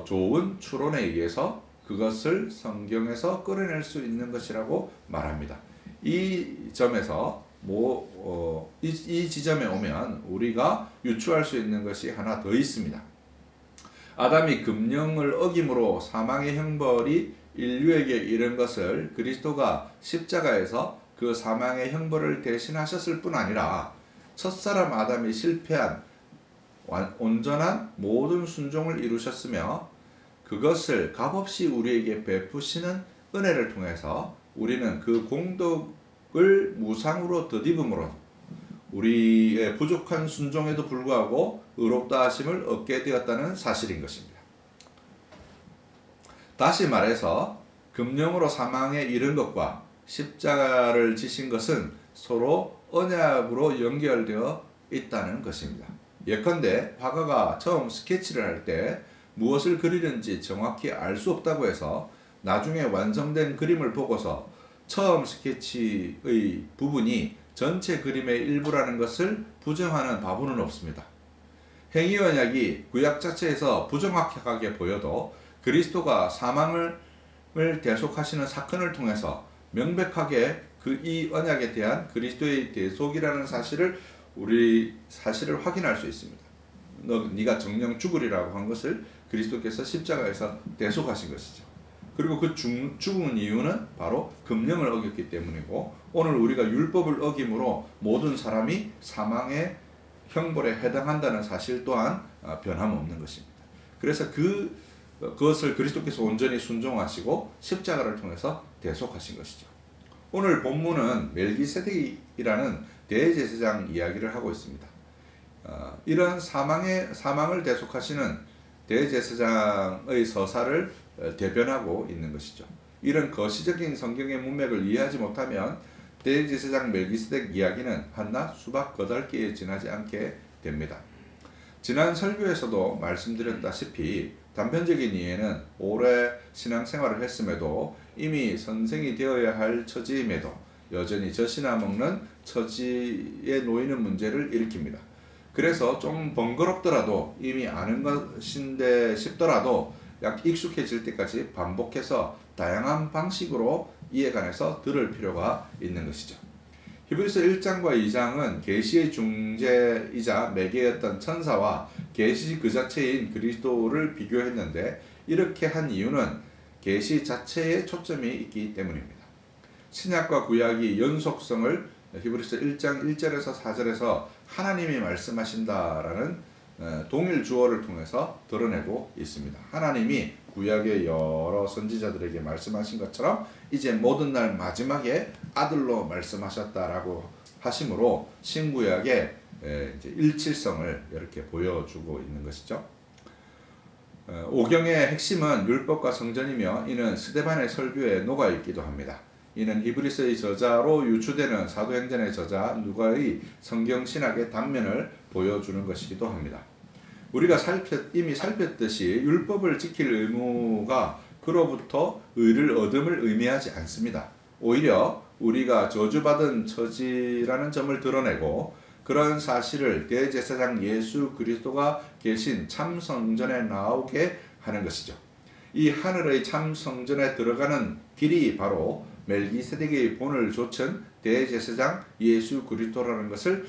좋은 추론에 의해서 그것을 성경에서 끌어낼 수 있는 것이라고 말합니다. 이 점에서 이 지점에 오면 우리가 유추할 수 있는 것이 하나 더 있습니다. 아담이 금령을 어김으로 사망의 형벌이 인류에게 이른 것을 그리스도가 십자가에서 그 사망의 형벌을 대신하셨을 뿐 아니라 첫사람 아담이 실패한 온전한 모든 순종을 이루셨으며, 그것을 값없이 우리에게 베푸시는 은혜를 통해서 우리는 그 공덕을 무상으로 덧입음으로 우리의 부족한 순종에도 불구하고 의롭다 하심을 얻게 되었다는 사실인 것입니다. 다시 말해서 금령으로 사망에 이른 것과 십자가를 지신 것은 서로 언약으로 연결되어 있다는 것입니다. 예컨대 화가가 처음 스케치를 할 때 무엇을 그리는지 정확히 알 수 없다고 해서 나중에 완성된 그림을 보고서 처음 스케치의 부분이 전체 그림의 일부라는 것을 부정하는 바보는 없습니다. 행위 언약이 구약 자체에서 부정확하게 보여도 그리스도가 사망을 대속하시는 사건을 통해서 명백하게 그 이 언약에 대한 그리스도의 대속이라는 사실을 확인할 수 있습니다. 네가 정령 죽으리라고 한 것을 그리스도께서 십자가에서 대속하신 것이죠. 그리고 그 죽은 이유는 바로 금령을 어겼기 때문이고, 오늘 우리가 율법을 어김으로 모든 사람이 사망의 형벌에 해당한다는 사실 또한 변함없는 것입니다. 그래서 그것을 그리스도께서 온전히 순종하시고 십자가를 통해서 대속하신 것이죠. 오늘 본문은 멜기세덱이라는 대제사장 이야기를 하고 있습니다. 이런 사망을 대속하시는 대제사장의 서사를 대변하고 있는 것이죠. 이런 거시적인 성경의 문맥을 이해하지 못하면 대제사장 멜기세덱 이야기는 한낱 수박 거달기에 지나지 않게 됩니다. 지난 설교에서도 말씀드렸다시피 단편적인 이해는 오래 신앙생활을 했음에도 이미 선생이 되어야 할 처지임에도 여전히 젖이나 먹는 처지에 놓이는 문제를 일으킵니다. 그래서 좀 번거롭더라도 이미 아는 것인데 싶더라도 약 익숙해질 때까지 반복해서 다양한 방식으로 이해관해서 들을 필요가 있는 것이죠. 히브리서 1장과 2장은 계시의 중재이자 매개였던 천사와 계시 그 자체인 그리스도를 비교했는데, 이렇게 한 이유는 계시 자체에 초점이 있기 때문입니다. 신약과 구약이 연속성을 히브리서 1장 1절에서 4절에서 하나님이 말씀하신다라는 동일 주어를 통해서 드러내고 있습니다. 하나님이 구약의 여러 선지자들에게 말씀하신 것처럼 이제 모든 날 마지막에 아들로 말씀하셨다라고 하심으로 신구약의 이제 일치성을 이렇게 보여주고 있는 것이죠. 오경의 핵심은 율법과 성전이며 이는 스데반의 설교에 녹아있기도 합니다. 이는 히브리서의 저자로 유추되는 사도행전의 저자 누가의 성경신학의 단면을 보여주는 것이기도 합니다. 우리가 이미 살폈듯이 율법을 지킬 의무가 그로부터 의를 얻음을 의미하지 않습니다. 오히려 우리가 저주받은 처지라는 점을 드러내고, 그런 사실을 대제사장 예수 그리스도가 계신 참 성전에 나오게 하는 것이죠. 이 하늘의 참 성전에 들어가는 길이 바로 멜기세덱의 본을 좇은 대제사장 예수 그리스도라는 것을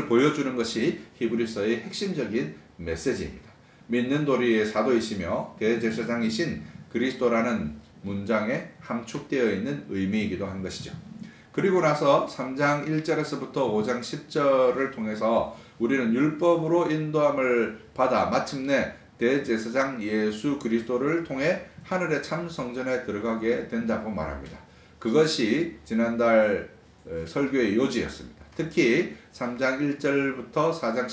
보여주는 것이 히브리서의 핵심적인 메시지입니다. 믿는 도리의 사도이시며 대제사장이신 그리스도라는 문장에 함축되어 있는 의미이기도 한 것이죠. 그리고 나서 3장 1절에서부터 5장 10절을 통해서 우리는 율법으로 인도함을 받아 마침내 대제사장 예수 그리스도를 통해 하늘의 참 성전에 들어가게 된다고 말합니다. 그것이 지난달 설교의 요지였습니다. 특히 3장 1절부터 4장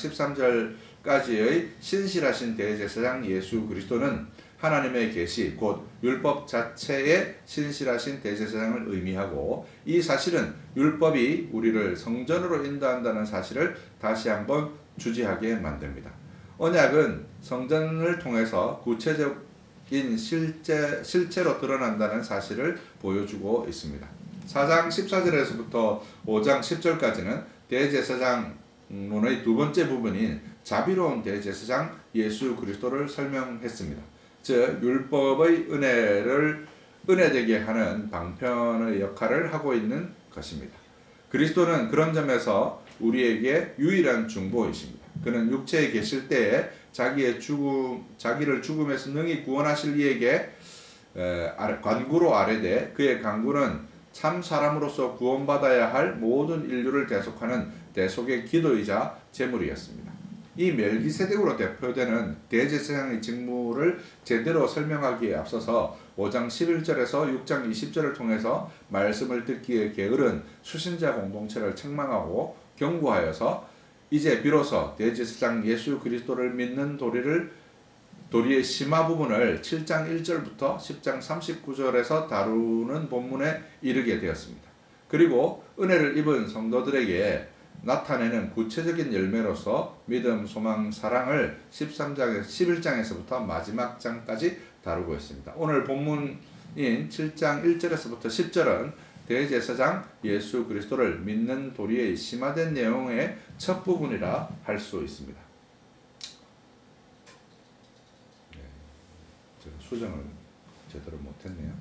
13절까지의 신실하신 대제사장 예수 그리스도는 하나님의 계시 곧 율법 자체의 신실하신 대제사장을 의미하고, 이 사실은 율법이 우리를 성전으로 인도한다는 사실을 다시 한번 주지하게 만듭니다. 언약은 성전을 통해서 구체적인 실체로 드러난다는 사실을 보여주고 있습니다. 4장 14절에서부터 5장 10절까지는 대제사장론의 두 번째 부분인 자비로운 대제사장 예수 그리스도를 설명했습니다. 즉 율법의 은혜되게 하는 방편의 역할을 하고 있는 것입니다. 그리스도는 그런 점에서 우리에게 유일한 중보이십니다. 그는 육체에 계실 때에 자기를 죽음에서 능히 구원하실 이에게 간구로 아뢰되, 그의 간구는 참 사람으로서 구원받아야 할 모든 인류를 대속하는 대속의 기도이자 제물이었습니다. 이 멜기세덱으로 대표되는 대제사장의 직무를 제대로 설명하기에 앞서서 5장 11절에서 6장 20절을 통해서 말씀을 듣기에 게으른 수신자 공동체를 책망하고 경고하여서 이제 비로소 대제사장 예수 그리스도를 믿는 도리의 심화 부분을 7장 1절부터 10장 39절에서 다루는 본문에 이르게 되었습니다. 그리고 은혜를 입은 성도들에게 나타내는 구체적인 열매로서 믿음, 소망, 사랑을 11장에서부터 마지막 장까지 다루고 있습니다. 오늘 본문인 7장 1절에서부터 10절은 대제사장 예수 그리스도를 믿는 도리에 심화된 내용의 첫 부분이라 할 수 있습니다. 네, 제가 수정을 제대로 못했네요.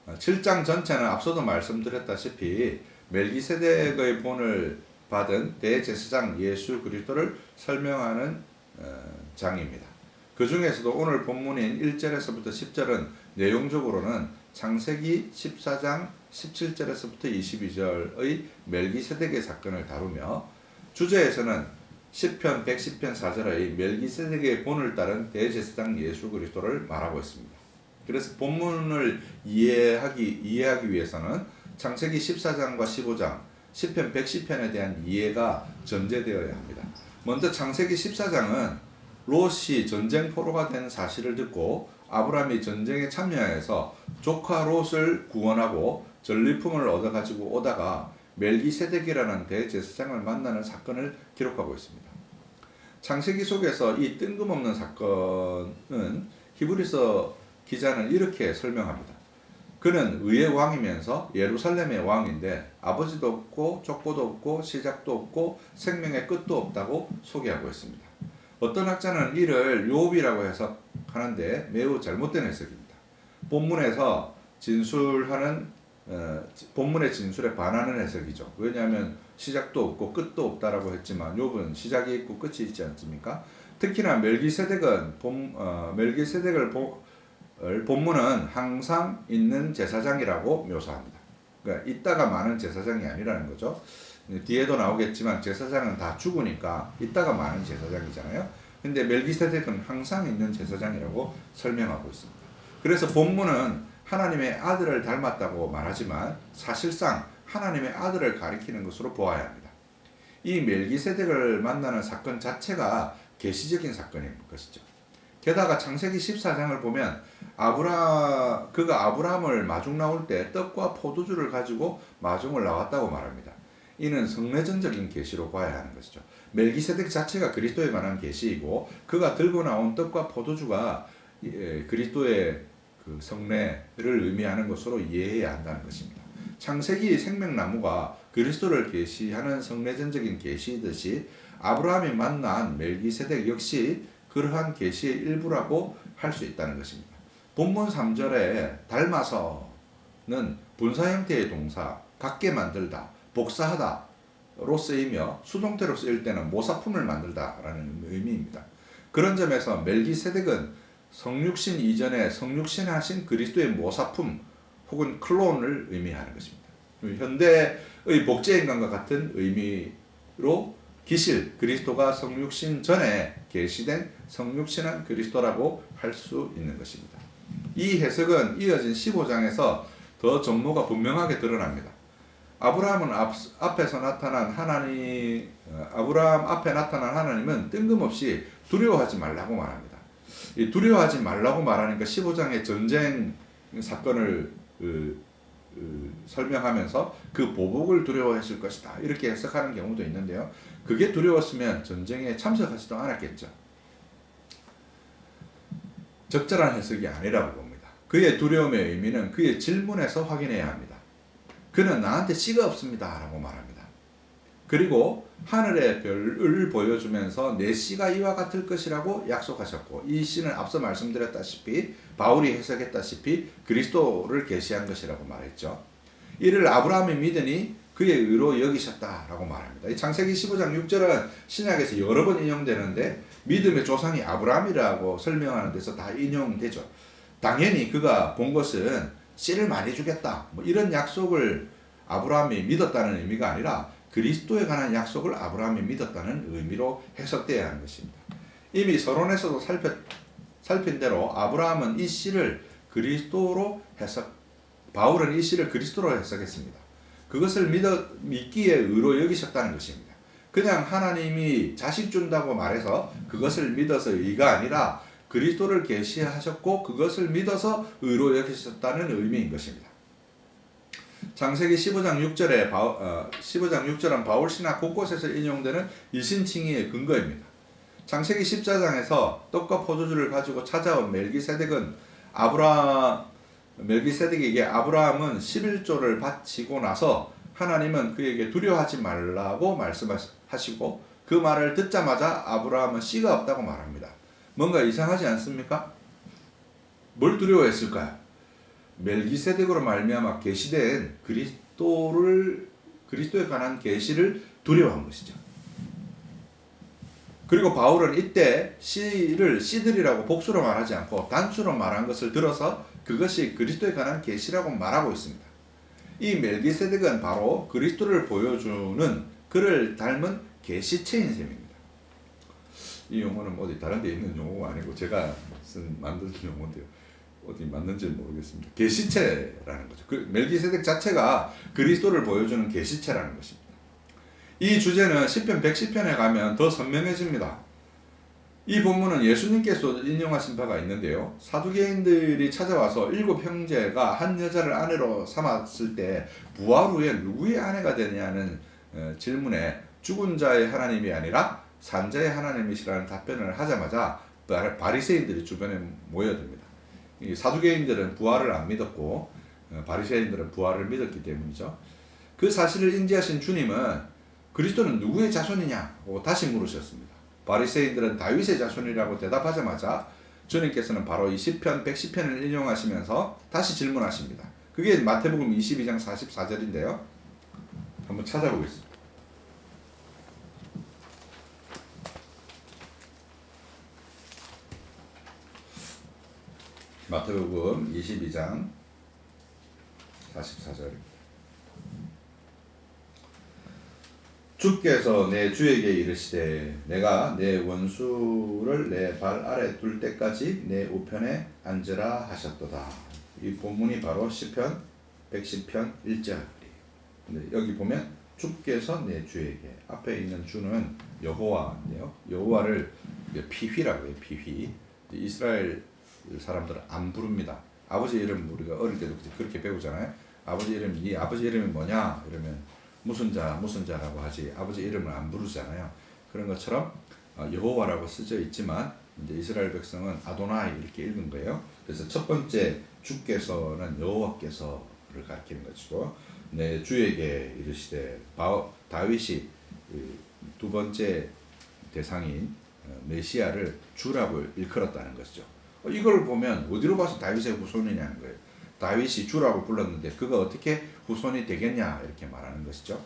7장 전체는 앞서도 말씀드렸다시피 멜기세덱의 본을 받은 대제사장 예수 그리스도를 설명하는 장입니다. 그 중에서도 오늘 본문인 1절에서부터 10절은 내용적으로는 창세기 14장 17절에서부터 22절의 멜기세덱의 사건을 다루며 주제에서는 시편 110편 4절의 멜기세덱의 본을 따른 대제사장 예수 그리스도를 말하고 있습니다. 그래서 본문을 이해하기 위해서는 창세기 14장과 15장, 시편 110편에 대한 이해가 전제되어야 합니다. 먼저 창세기 14장은 롯이 전쟁 포로가 된 사실을 듣고 아브라함이 전쟁에 참여해서 조카 롯을 구원하고 전리품을 얻어가지고 오다가 멜기세덱이라는 대제사장을 만나는 사건을 기록하고 있습니다. 창세기 속에서 이 뜬금없는 사건은 히브리서 기자는 이렇게 설명합니다. 그는 의의 왕이면서 예루살렘의 왕인데 아버지도 없고 족보도 없고 시작도 없고 생명의 끝도 없다고 소개하고 있습니다. 어떤 학자는 이를 욥이라고 해석하는데 매우 잘못된 해석입니다. 본문에서 본문의 진술에 반하는 해석이죠. 왜냐하면 시작도 없고 끝도 없다라고 했지만 욥은 시작이 있고 끝이 있지 않습니까? 특히나 멜기세덱을 본문은 항상 있는 제사장이라고 묘사합니다. 그러니까 있다가 많은 제사장이 아니라는 거죠. 뒤에도 나오겠지만 제사장은 다 죽으니까 있다가 많은 제사장이잖아요. 근데 멜기세덱은 항상 있는 제사장이라고 설명하고 있습니다. 그래서 본문은 하나님의 아들을 닮았다고 말하지만 사실상 하나님의 아들을 가리키는 것으로 보아야 합니다. 이 멜기세덱을 만나는 사건 자체가 계시적인 사건인 것이죠. 게다가 창세기 14장을 보면 그가 아브라함을 마중 나올 때 떡과 포도주를 가지고 마중을 나왔다고 말합니다. 이는 성례전적인 계시로 봐야 하는 것이죠. 멜기세덱 자체가 그리스도에 관한 계시이고 그가 들고 나온 떡과 포도주가 그리스도의 그 성례를 의미하는 것으로 이해해야 한다는 것입니다. 창세기 생명나무가 그리스도를 계시하는 성례전적인 계시이듯이 아브라함이 만난 멜기세덱 역시 그러한 계시의 일부라고 할 수 있다는 것입니다. 본문 3절에 닮아서는 분사 형태의 동사, 같게 만들다, 복사하다로 쓰이며 수동태로 쓰일 때는 모사품을 만들다라는 의미입니다. 그런 점에서 멜기세덱은 성육신 이전에 성육신하신 그리스도의 모사품 혹은 클론을 의미하는 것입니다. 현대의 복제인간과 같은 의미로 기실, 그리스도가 성육신 전에 계시된 성육신한 그리스도라고 할 수 있는 것입니다. 이 해석은 이어진 15장에서 더 전모가 분명하게 드러납니다. 아브라함 앞에 나타난 하나님은 뜬금없이 두려워하지 말라고 말합니다. 이 두려워하지 말라고 말하니까 15장의 전쟁 사건을 설명하면서 그 보복을 두려워했을 것이다 이렇게 해석하는 경우도 있는데요. 그게 두려웠으면 전쟁에 참석하지도 않았겠죠. 적절한 해석이 아니라고 봅니다. 그의 두려움의 의미는 그의 질문에서 확인해야 합니다. 그는 나한테 씨가 없습니다 라고 말합니다. 그리고 하늘의 별을 보여주면서 내 씨가 이와 같을 것이라고 약속하셨고 이 씨는 앞서 말씀드렸다시피 바울이 해석했다시피 그리스도를 계시한 것이라고 말했죠. 이를 아브라함이 믿으니 그의 의로 여기셨다라고 말합니다. 이 창세기 15장 6절은 신약에서 여러 번 인용되는데 믿음의 조상이 아브라함이라고 설명하는 데서 다 인용되죠. 당연히 그가 본 것은 씨를 많이 주겠다 이런 약속을 아브라함이 믿었다는 의미가 아니라 그리스도에 관한 약속을 아브라함이 믿었다는 의미로 해석되어야 하는 것입니다. 이미 서론에서도 살핀 대로 아브라함은 이 씨를 바울은 이 씨를 그리스도로 해석했습니다. 그것을 믿기에 의로 여기셨다는 것입니다. 그냥 하나님이 자식 준다고 말해서 그것을 믿어서 의가 아니라 그리스도를 계시하셨고 그것을 믿어서 의로 여기셨다는 의미인 것입니다. 창세기 15장 6절은 바울 신학 곳곳에서 인용되는 일신칭의의 근거입니다. 창세기 14장에서 떡과 포도주를 가지고 찾아온 멜기세덱은 멜기세덱에게 아브라함은 11조를 바치고 나서 하나님은 그에게 두려워하지 말라고 말씀하시고 그 말을 듣자마자 아브라함은 씨가 없다고 말합니다. 뭔가 이상하지 않습니까? 뭘 두려워했을까요? 멜기세덱으로 말미암아 계시된 그리스도에 관한 계시를 두려워한 것이죠. 그리고 바울은 이때 씨를 씨들이라고 복수로 말하지 않고 단수로 말한 것을 들어서 그것이 그리스도에 관한 계시라고 말하고 있습니다. 이 멜기세덱은 바로 그리스도를 보여주는 그를 닮은 계시체인 셈입니다. 이 용어는 어디 다른 데 있는 용어가 아니고 제가 만든 용어인데요. 어디 맞는지 모르겠습니다. 계시체라는 거죠. 그 멜기세덱 자체가 그리스도를 보여주는 계시체라는 것입니다. 이 주제는 시편 110편에 가면 더 선명해집니다. 이 본문은 예수님께서 인용하신 바가 있는데요. 사두개인들이 찾아와서 7 형제가 한 여자를 아내로 삼았을 때 부활 후에 누구의 아내가 되냐는 질문에 죽은 자의 하나님이 아니라 산 자의 하나님이시라는 답변을 하자마자 바리새인들이 주변에 모여듭니다. 이 사두개인들은 부활을 안 믿었고 바리새인들은 부활을 믿었기 때문이죠. 그 사실을 인지하신 주님은 그리스도는 누구의 자손이냐고 다시 물으셨습니다. 바리새인들은 다윗의 자손이라고 대답하자마자 주님께서는 바로 이 시편 110편을 인용하시면서 다시 질문하십니다. 그게 마태복음 22장 44절인데요. 한번 찾아보겠습니다. 마태복음 22장 44절입니다. 주께서 내 주에게 이르시되 내가 내 원수를 내 발 아래 둘 때까지 내 우편에 앉으라 하셨도다. 이 본문이 바로 시편 110편 1절이에요. 근데 여기 보면 주께서 내 주에게 앞에 있는 주는 여호와인데요. 여호와를 피휘라고 해요. 피휘. 이스라엘 사람들은 안 부릅니다. 아버지 이름 우리가 어릴 때도 그렇게 배우잖아요. 아버지 이름 네 아버지 이름이 뭐냐 이러면 무슨 자라고 하지 아버지 이름을 안 부르잖아요. 그런 것처럼 여호와라고 쓰져 있지만 이제 이스라엘 백성은 아도나이 이렇게 읽은 거예요. 그래서 첫 번째 주께서는 여호와께서를 가리키는 것이고 내 주에게 이르시되 다윗이 두 번째 대상인 메시아를 주라고 일컬었다는 것이죠. 이걸 보면 어디로 봐서 다윗의 후손이냐는 거예요. 다윗이 주라고 불렀는데 그가 어떻게 후손이 되겠냐 이렇게 말하는 것이죠.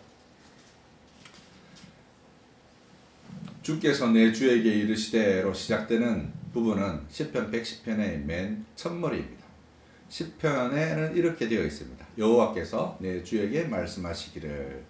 주께서 내 주에게 이르시되로 시작되는 부분은 시편 110편의 맨 첫머리입니다. 시편에는 이렇게 되어 있습니다. 여호와께서 내 주에게 말씀하시기를.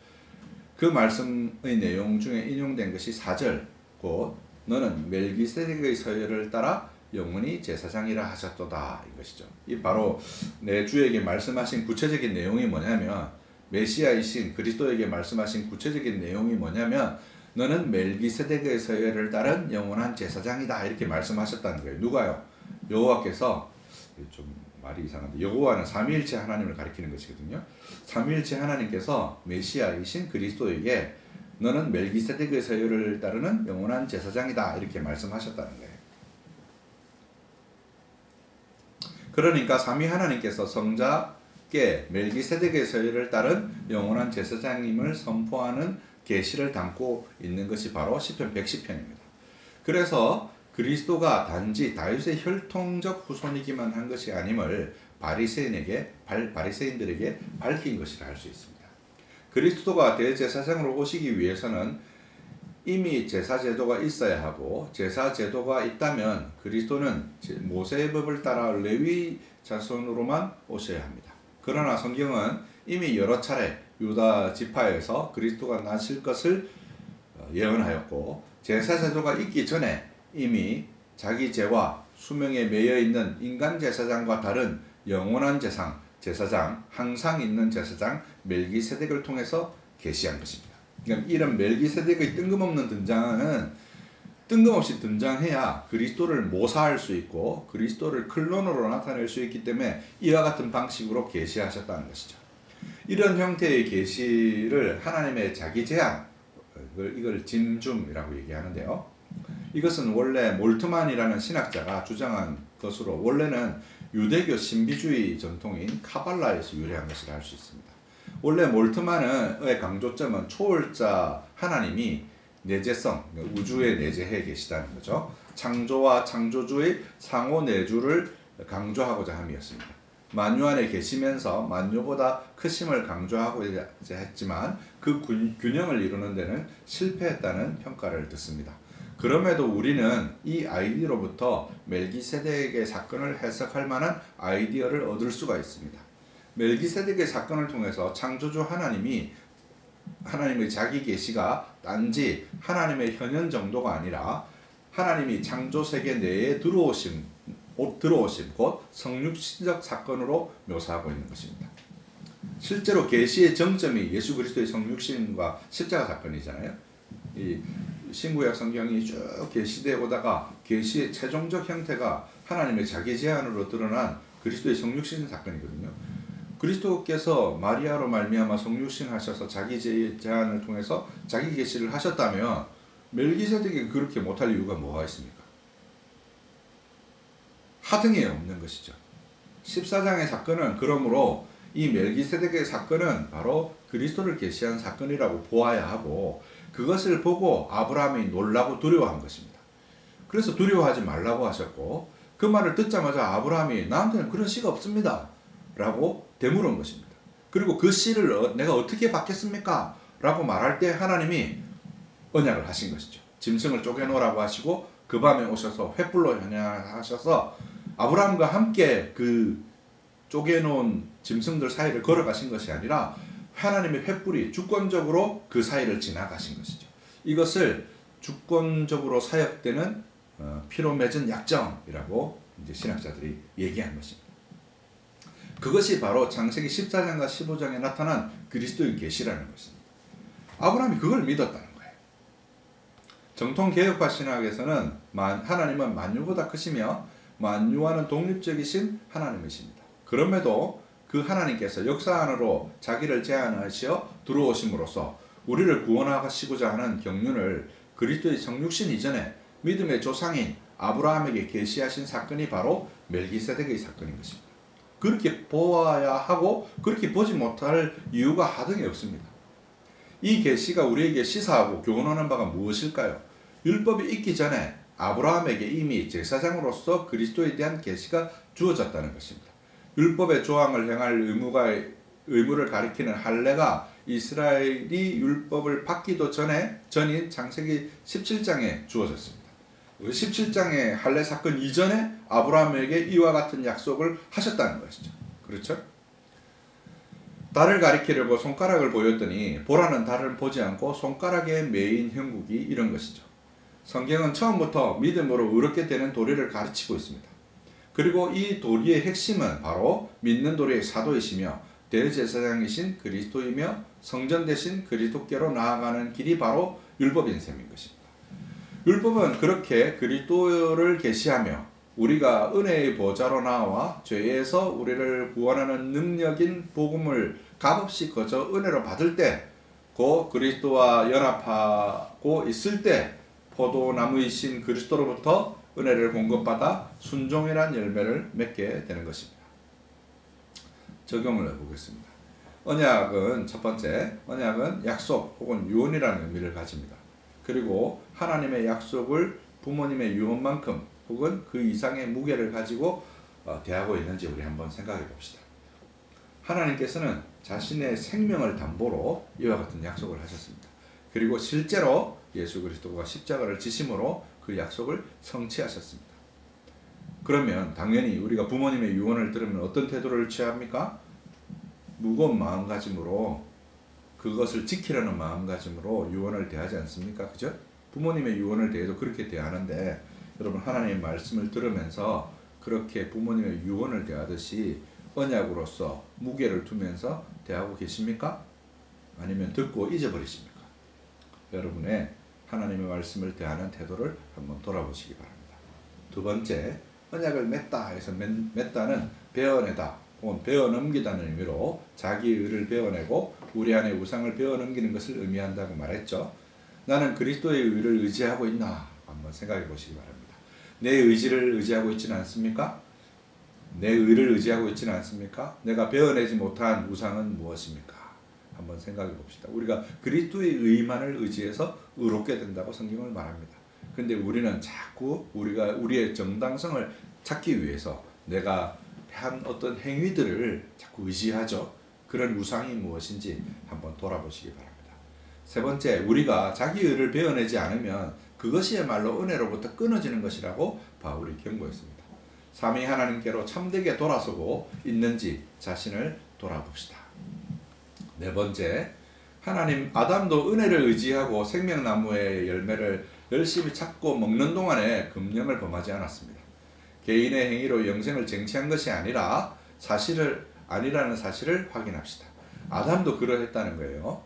그 말씀의 내용 중에 인용된 것이 4절 곧 너는 멜기세덱의 서열을 따라 영원히 제사장이라 하셨도다 이것이죠. 이 바로 내 주에게 말씀하신 구체적인 내용이 뭐냐면 메시아이신 그리스도에게 말씀하신 구체적인 내용이 뭐냐면 너는 멜기세덱의 서열을 따른 영원한 제사장이다 이렇게 말씀하셨다는 거예요. 누가요? 여호와께서 좀 말이 이상한데 여호와는 삼위일체 하나님을 가리키는 것이거든요. 삼위일체 하나님께서 메시아이신 그리스도에게 너는 멜기세덱의 서열을 따르는 영원한 제사장이다 이렇게 말씀하셨다는 거예요. 그러니까 삼위 하나님께서 성자께 멜기세덱의 서열을 따른 영원한 제사장임을 선포하는 계시를 담고 있는 것이 바로 시편 110편입니다. 그래서 그리스도가 단지 다윗의 혈통적 후손이기만 한 것이 아님을 바리새인들에게 밝힌 것이라 할 수 있습니다. 그리스도가 대제사장으로 오시기 위해서는 이미 제사제도가 있어야 하고 제사제도가 있다면 그리스도는 모세의 법을 따라 레위 자손으로만 오셔야 합니다. 그러나 성경은 이미 여러 차례 유다 지파에서 그리스도가 나실 것을 예언하였고 제사제도가 있기 전에 이미 자기 죄와 수명에 매여 있는 인간 제사장과 다른 영원한 제사장, 항상 있는 제사장 멜기세덱을 통해서 계시한 것입니다. 그러니까 이런 멜기세덱의 뜬금없는 등장은 뜬금없이 등장해야 그리스도를 모사할 수 있고 그리스도를 클론으로 나타낼 수 있기 때문에 이와 같은 방식으로 계시하셨다는 것이죠. 이런 형태의 계시를 하나님의 자기 제안, 이걸 짐줌이라고 얘기하는데요. 이것은 원래 몰트만이라는 신학자가 주장한 것으로 원래는 유대교 신비주의 전통인 카발라에서 유래한 것이라 할 수 있습니다. 원래 몰트만의 강조점은 초월자 하나님이 내재성, 우주에 내재해 계시다는 거죠. 창조와 창조주의 상호 내주를 강조하고자 함이었습니다. 만유 안에 계시면서 만유보다 크심을 강조하고자 했지만 그 균형을 이루는 데는 실패했다는 평가를 듣습니다. 그럼에도 우리는 이 아이디어로부터 멜기세덱의 사건을 해석할 만한 아이디어를 얻을 수가 있습니다. 멜기세덱의 사건을 통해서 창조주 하나님의 자기 계시가 단지 하나님의 현현 정도가 아니라 하나님이 창조 세계 내에 들어오심 곧 성육신적 사건으로 묘사하고 있는 것입니다. 실제로 계시의 정점이 예수 그리스도의 성육신과 십자가 사건이잖아요. 이 신구약 성경이 쭉 계시되어 오다가 계시의 최종적 형태가 하나님의 자기 제안으로 드러난 그리스도의 성육신 사건이거든요. 그리스도께서 마리아로 말미암아 성육신 하셔서 자기 제안을 통해서 자기 계시를 하셨다면 멜기세덱이 그렇게 못할 이유가 뭐가 있습니까? 하등에 없는 것이죠. 14장의 사건은 그러므로 이 멜기세덱의 사건은 바로 그리스도를 계시한 사건이라고 보아야 하고 그것을 보고 아브라함이 놀라고 두려워한 것입니다. 그래서 두려워하지 말라고 하셨고 그 말을 듣자마자 아브라함이 나한테는 그런 씨가 없습니다 라고 되물은 것입니다. 그리고 그 씨를 내가 어떻게 받겠습니까? 라고 말할 때 하나님이 언약을 하신 것이죠. 짐승을 쪼개놓으라고 하시고 그 밤에 오셔서 횃불로 현양하셔서 아브라함과 함께 그 쪼개놓은 짐승들 사이를 걸어가신 것이 아니라 하나님의 횃불이 주권적으로 그 사이를 지나가신 것이죠. 이것을 주권적으로 사역되는 피로 맺은 약정이라고 이제 신학자들이 얘기한 것입니다. 그것이 바로 창세기 14장과 15장에 나타난 그리스도의 계시라는 것입니다. 아브라함이 그걸 믿었다는 거예요. 정통 개혁파 신학에서는 하나님은 만유보다 크시며 만유와는 독립적이신 하나님이십니다. 그럼에도 그 하나님께서 역사 안으로 자기를 제안하시어 들어오심으로써 우리를 구원하시고자 하는 경륜을 그리스도의 성육신 이전에 믿음의 조상인 아브라함에게 계시하신 사건이 바로 멜기세덱의 사건인 것입니다. 그렇게 보아야 하고 그렇게 보지 못할 이유가 하등에 없습니다. 이 계시가 우리에게 시사하고 교훈하는 바가 무엇일까요? 율법이 있기 전에 아브라함에게 이미 제사장으로서 그리스도에 대한 계시가 주어졌다는 것입니다. 율법의 조항을 행할 의무를 가리키는 할례가 이스라엘이 율법을 받기도 전인 창세기 17장에 주어졌습니다. 17장의 할례 사건 이전에 아브라함에게 이와 같은 약속을 하셨다는 것이죠. 그렇죠? 달을 가리키려고 손가락을 보였더니 보라는 달을 보지 않고 손가락에 매인 형국이 이런 것이죠. 성경은 처음부터 믿음으로 의롭게 되는 도리를 가르치고 있습니다. 그리고 이 도리의 핵심은 바로 믿는 도리의 사도이시며 대제사장이신 그리스도이며 성전 되신 그리스도께로 나아가는 길이 바로 율법인 셈인 것입니다. 율법은 그렇게 그리스도를 계시하며 우리가 은혜의 보좌로 나와 죄에서 우리를 구원하는 능력인 복음을 값없이 거저 은혜로 받을 때, 그 그리스도와 연합하고 있을 때 포도나무이신 그리스도로부터 은혜를 공급받아 순종이란 열매를 맺게 되는 것입니다. 적용을 해보겠습니다. 언약은 첫 번째, 언약은 약속 혹은 유언이라는 의미를 가집니다. 그리고 하나님의 약속을 부모님의 유언만큼 혹은 그 이상의 무게를 가지고 대하고 있는지 우리 한번 생각해 봅시다. 하나님께서는 자신의 생명을 담보로 이와 같은 약속을 하셨습니다. 그리고 실제로 예수 그리스도가 십자가를 지심으로 그 약속을 성취하셨습니다. 그러면 당연히 우리가 부모님의 유언을 들으면 어떤 태도를 취합니까? 무거운 마음가짐으로 그것을 지키려는 마음가짐으로 유언을 대하지 않습니까? 그죠? 부모님의 유언을 대해도 그렇게 대하는데 여러분 하나님의 말씀을 들으면서 그렇게 부모님의 유언을 대하듯이 언약으로서 무게를 두면서 대하고 계십니까? 아니면 듣고 잊어버리십니까? 여러분의 하나님의 말씀을 대하는 태도를 한번 돌아보시기 바랍니다. 두 번째, 언약을 맺다 해서 맺다는 베어내다 혹은 베어넘기다는 의미로 자기 의를 베어내고 우리 안에 우상을 베어넘기는 것을 의미한다고 말했죠. 나는 그리스도의 의를 의지하고 있나? 한번 생각해 보시기 바랍니다. 내 의지를 의지하고 있지는 않습니까? 내 의를 의지하고 있지는 않습니까? 내가 베어내지 못한 우상은 무엇입니까? 한번 생각해 봅시다. 우리가 그리스도의 의만을 의지해서 의롭게 된다고 성경을 말합니다. 근데 우리는 자꾸 우리가 우리의 정당성을 찾기 위해서 내가 한 어떤 행위들을 자꾸 의지하죠. 그런 우상이 무엇인지 한번 돌아보시기 바랍니다. 세 번째, 우리가 자기 의를 베어내지 않으면 그것이야말로 은혜로부터 끊어지는 것이라고 바울이 경고했습니다. 삼위 하나님께로 참되게 돌아서고 있는지 자신을 돌아봅시다. 네 번째, 하나님 아담도 은혜를 의지하고 생명나무의 열매를 열심히 찾고 먹는 동안에 금령을 범하지 않았습니다. 개인의 행위로 영생을 쟁취한 것이 아니라는 사실을 확인합시다. 아담도 그러했다는 거예요.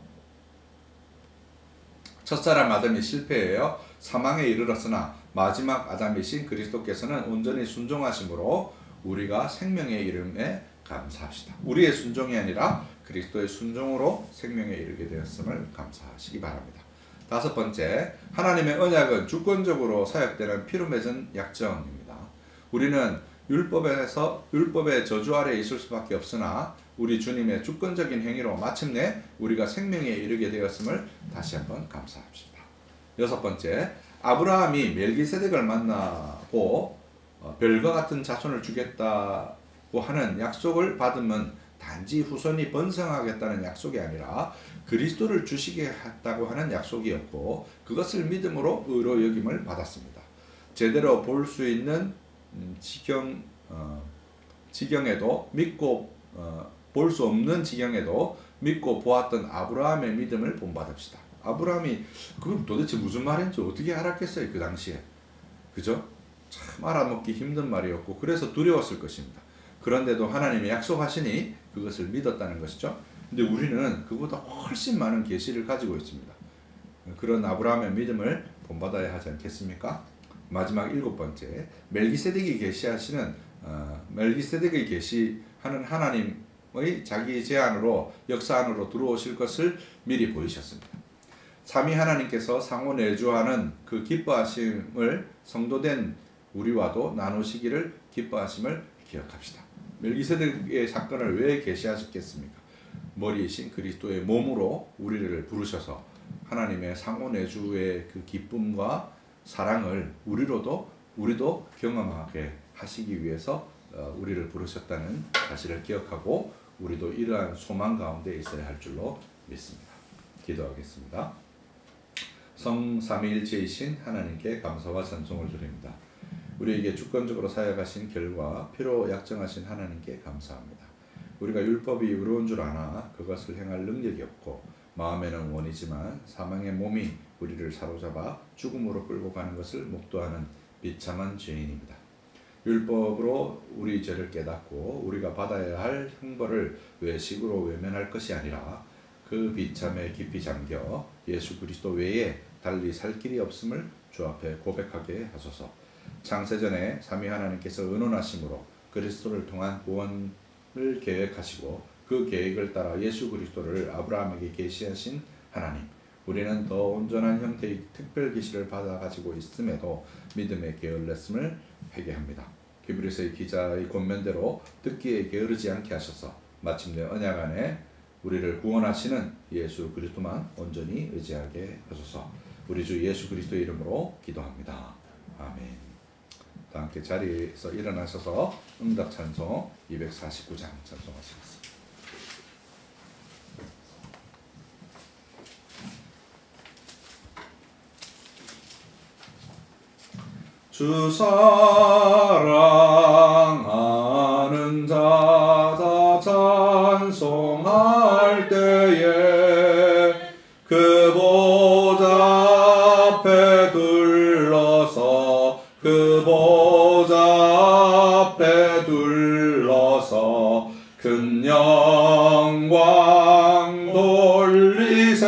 첫사람 아담이 실패하여 사망에 이르렀으나 마지막 아담이신 그리스도께서는 온전히 순종하심으로 우리가 생명의 이름에 감사합시다. 우리의 순종이 아니라 그리스도의 순종으로 생명에 이르게 되었음을 감사하시기 바랍니다. 다섯 번째, 하나님의 언약은 주권적으로 사역되는 피로 맺은 약정입니다. 우리는 율법의 저주 아래에 있을 수밖에 없으나 우리 주님의 주권적인 행위로 마침내 우리가 생명에 이르게 되었음을 다시 한번 감사합시다. 여섯 번째, 아브라함이 멜기세덱을 만나고 별과 같은 자손을 주겠다고 하는 약속을 받으면 단지 후손이 번성하겠다는 약속이 아니라 그리스도를 주시겠다고 하는 약속이었고 그것을 믿음으로 의로 여김을 받았습니다. 제대로 볼 수 있는 지경에도 믿고 볼 수 없는 지경에도 믿고 보았던 아브라함의 믿음을 본받읍시다. 아브라함이 그걸 도대체 무슨 말인지 어떻게 알았겠어요, 그 당시에. 그죠? 참 알아먹기 힘든 말이었고 그래서 두려웠을 것입니다. 그런데도 하나님이 약속하시니 그것을 믿었다는 것이죠. 근데 우리는 그보다 훨씬 많은 계시를 가지고 있습니다. 그런 아브라함의 믿음을 본받아야 하지 않겠습니까? 마지막 일곱 번째, 멜기세덱이 계시하는 하나님의 자기 제안으로 역사 안으로 들어오실 것을 미리 보이셨습니다. 삼위 하나님께서 상호 내주하는 그 기뻐하심을 성도된 우리와도 나누시기를 기뻐하심을 기억합시다. 멜기세덱의 사건을 왜 계시하셨겠습니까? 머리이신 그리스도의 몸으로 우리를 부르셔서 하나님의 상호 내주의 그 기쁨과 사랑을 우리도 경험하게 하시기 위해서 우리를 부르셨다는 사실을 기억하고 우리도 이러한 소망 가운데 있어야 할 줄로 믿습니다. 기도하겠습니다. 성삼위일체이신 하나님께 감사와 찬송을 드립니다. 우리에게 주권적으로 사역하신 결과 피로 약정하신 하나님께 감사합니다. 우리가 율법이 의로운 줄 아나 그것을 행할 능력이 없고 마음에는 원이지만 사망의 몸이 우리를 사로잡아 죽음으로 끌고 가는 것을 목도하는 비참한 죄인입니다. 율법으로 우리 죄를 깨닫고 우리가 받아야 할 형벌을 외식으로 외면할 것이 아니라 그 비참에 깊이 잠겨 예수 그리스도 외에 달리 살 길이 없음을 주 앞에 고백하게 하소서. 창세전에 삼위 하나님께서 의논하심으로 그리스도를 통한 구원을 계획하시고 그 계획을 따라 예수 그리스도를 아브라함에게 계시하신 하나님, 우리는 더 온전한 형태의 특별 계시를 받아 가지고 있음에도 믿음에 게을렀음을 회개합니다. 히브리서의 기자의 권면대로 듣기에 게으르지 않게 하셔서 마침내 언약 안에 우리를 구원하시는 예수 그리스도만 온전히 의지하게 하소서. 우리 주 예수 그리스도의 이름으로 기도합니다. 아멘. 다 함께 자리에서 일어나셔서 응답 찬송 249장 찬송하시겠습니다. 주 사랑하는 자다 찬송할 때에 그 보좌 앞에 둘러서 그 보좌 앞에 둘러서 큰 영광 돌리세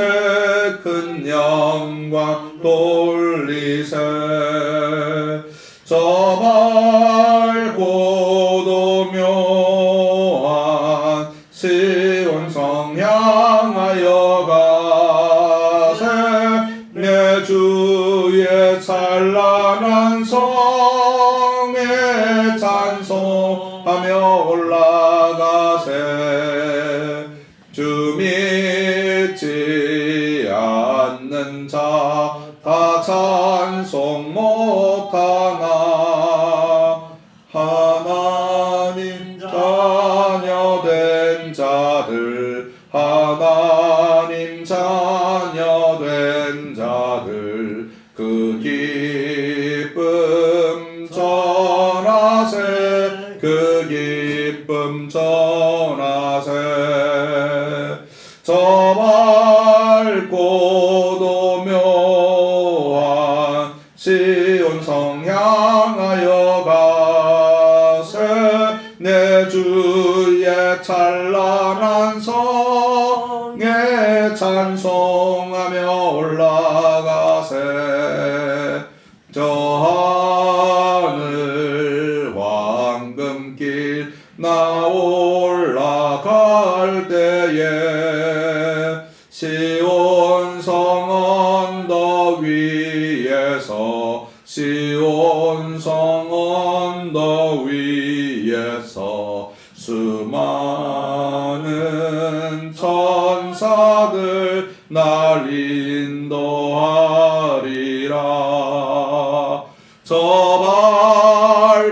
큰 영광 돌리세 저 밝고도 묘한 시온성 향하여 가세 내 주의 찬란한 성에 찬송하며 된 자들 하나님 자녀 된 자들 그 기쁨 전하세 그 기쁨 전하세 저 밝고도 묘한 시온 성 향하여 가세 내 주의 찬란한 성에 찬송하며 올라가세 저 하늘 황금길 나 올라갈 때에 시온 성 언덕 위에서 시온 성 언덕 위에서 수많은 천사들 날 인도하리라 저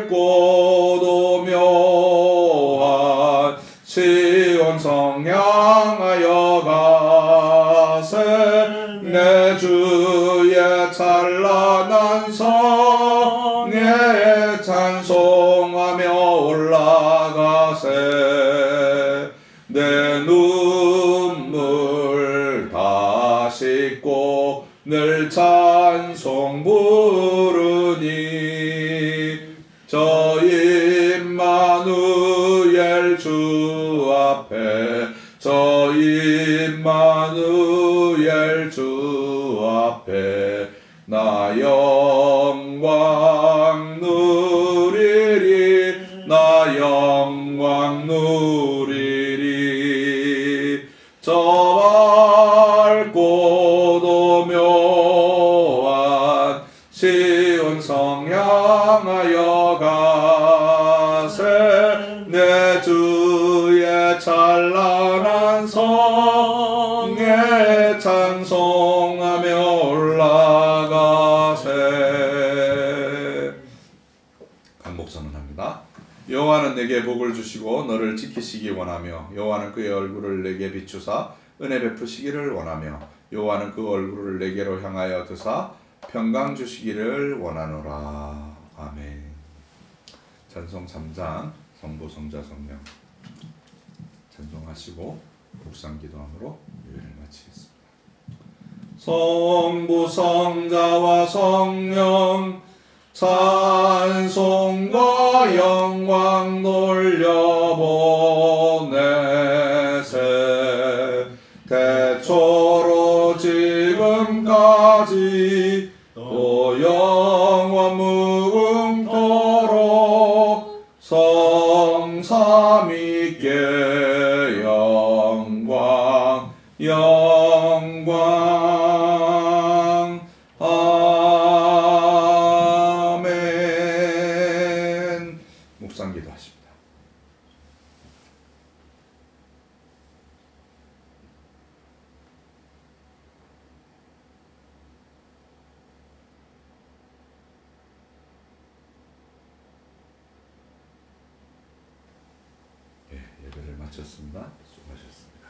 밝고도 묘한 시온 성 향하여 가세 내 주의 찬란한 성에 찬송하며 올라가세 내 눈물 다 씻고 늘 찬송 부르니 저 임마누엘 주 앞에 저 임마누엘 주 앞에 나 영광 누리리 나 영광 누리리 저 밝고도 묘한 시온 성 향하여 가세 내 주의 찬란한 성에 찬송하며 올라가세 간 목사는 합니다. 여호와는 내게 복을 주시고 너를 지키시기 원하며 여호와는 그의 얼굴을 내게 비추사 은혜 베푸시기를 원하며 여호와는 그 얼굴을 내게로 향하여 드사 평강 주시기를 원하노라. 아멘. 찬송 3장 성부 성자 성령 찬송하시고 묵상 기도함으로 예배를 마치겠습니다. 성부 성자와 성령 찬송과 영광 돌려보내세 태초로 지금까지 또 영원 무궁토록 성삼위께 영광 영광 아멘. 묵상 기도하십니다. 예배를 마쳤습니다. 수고하셨습니다.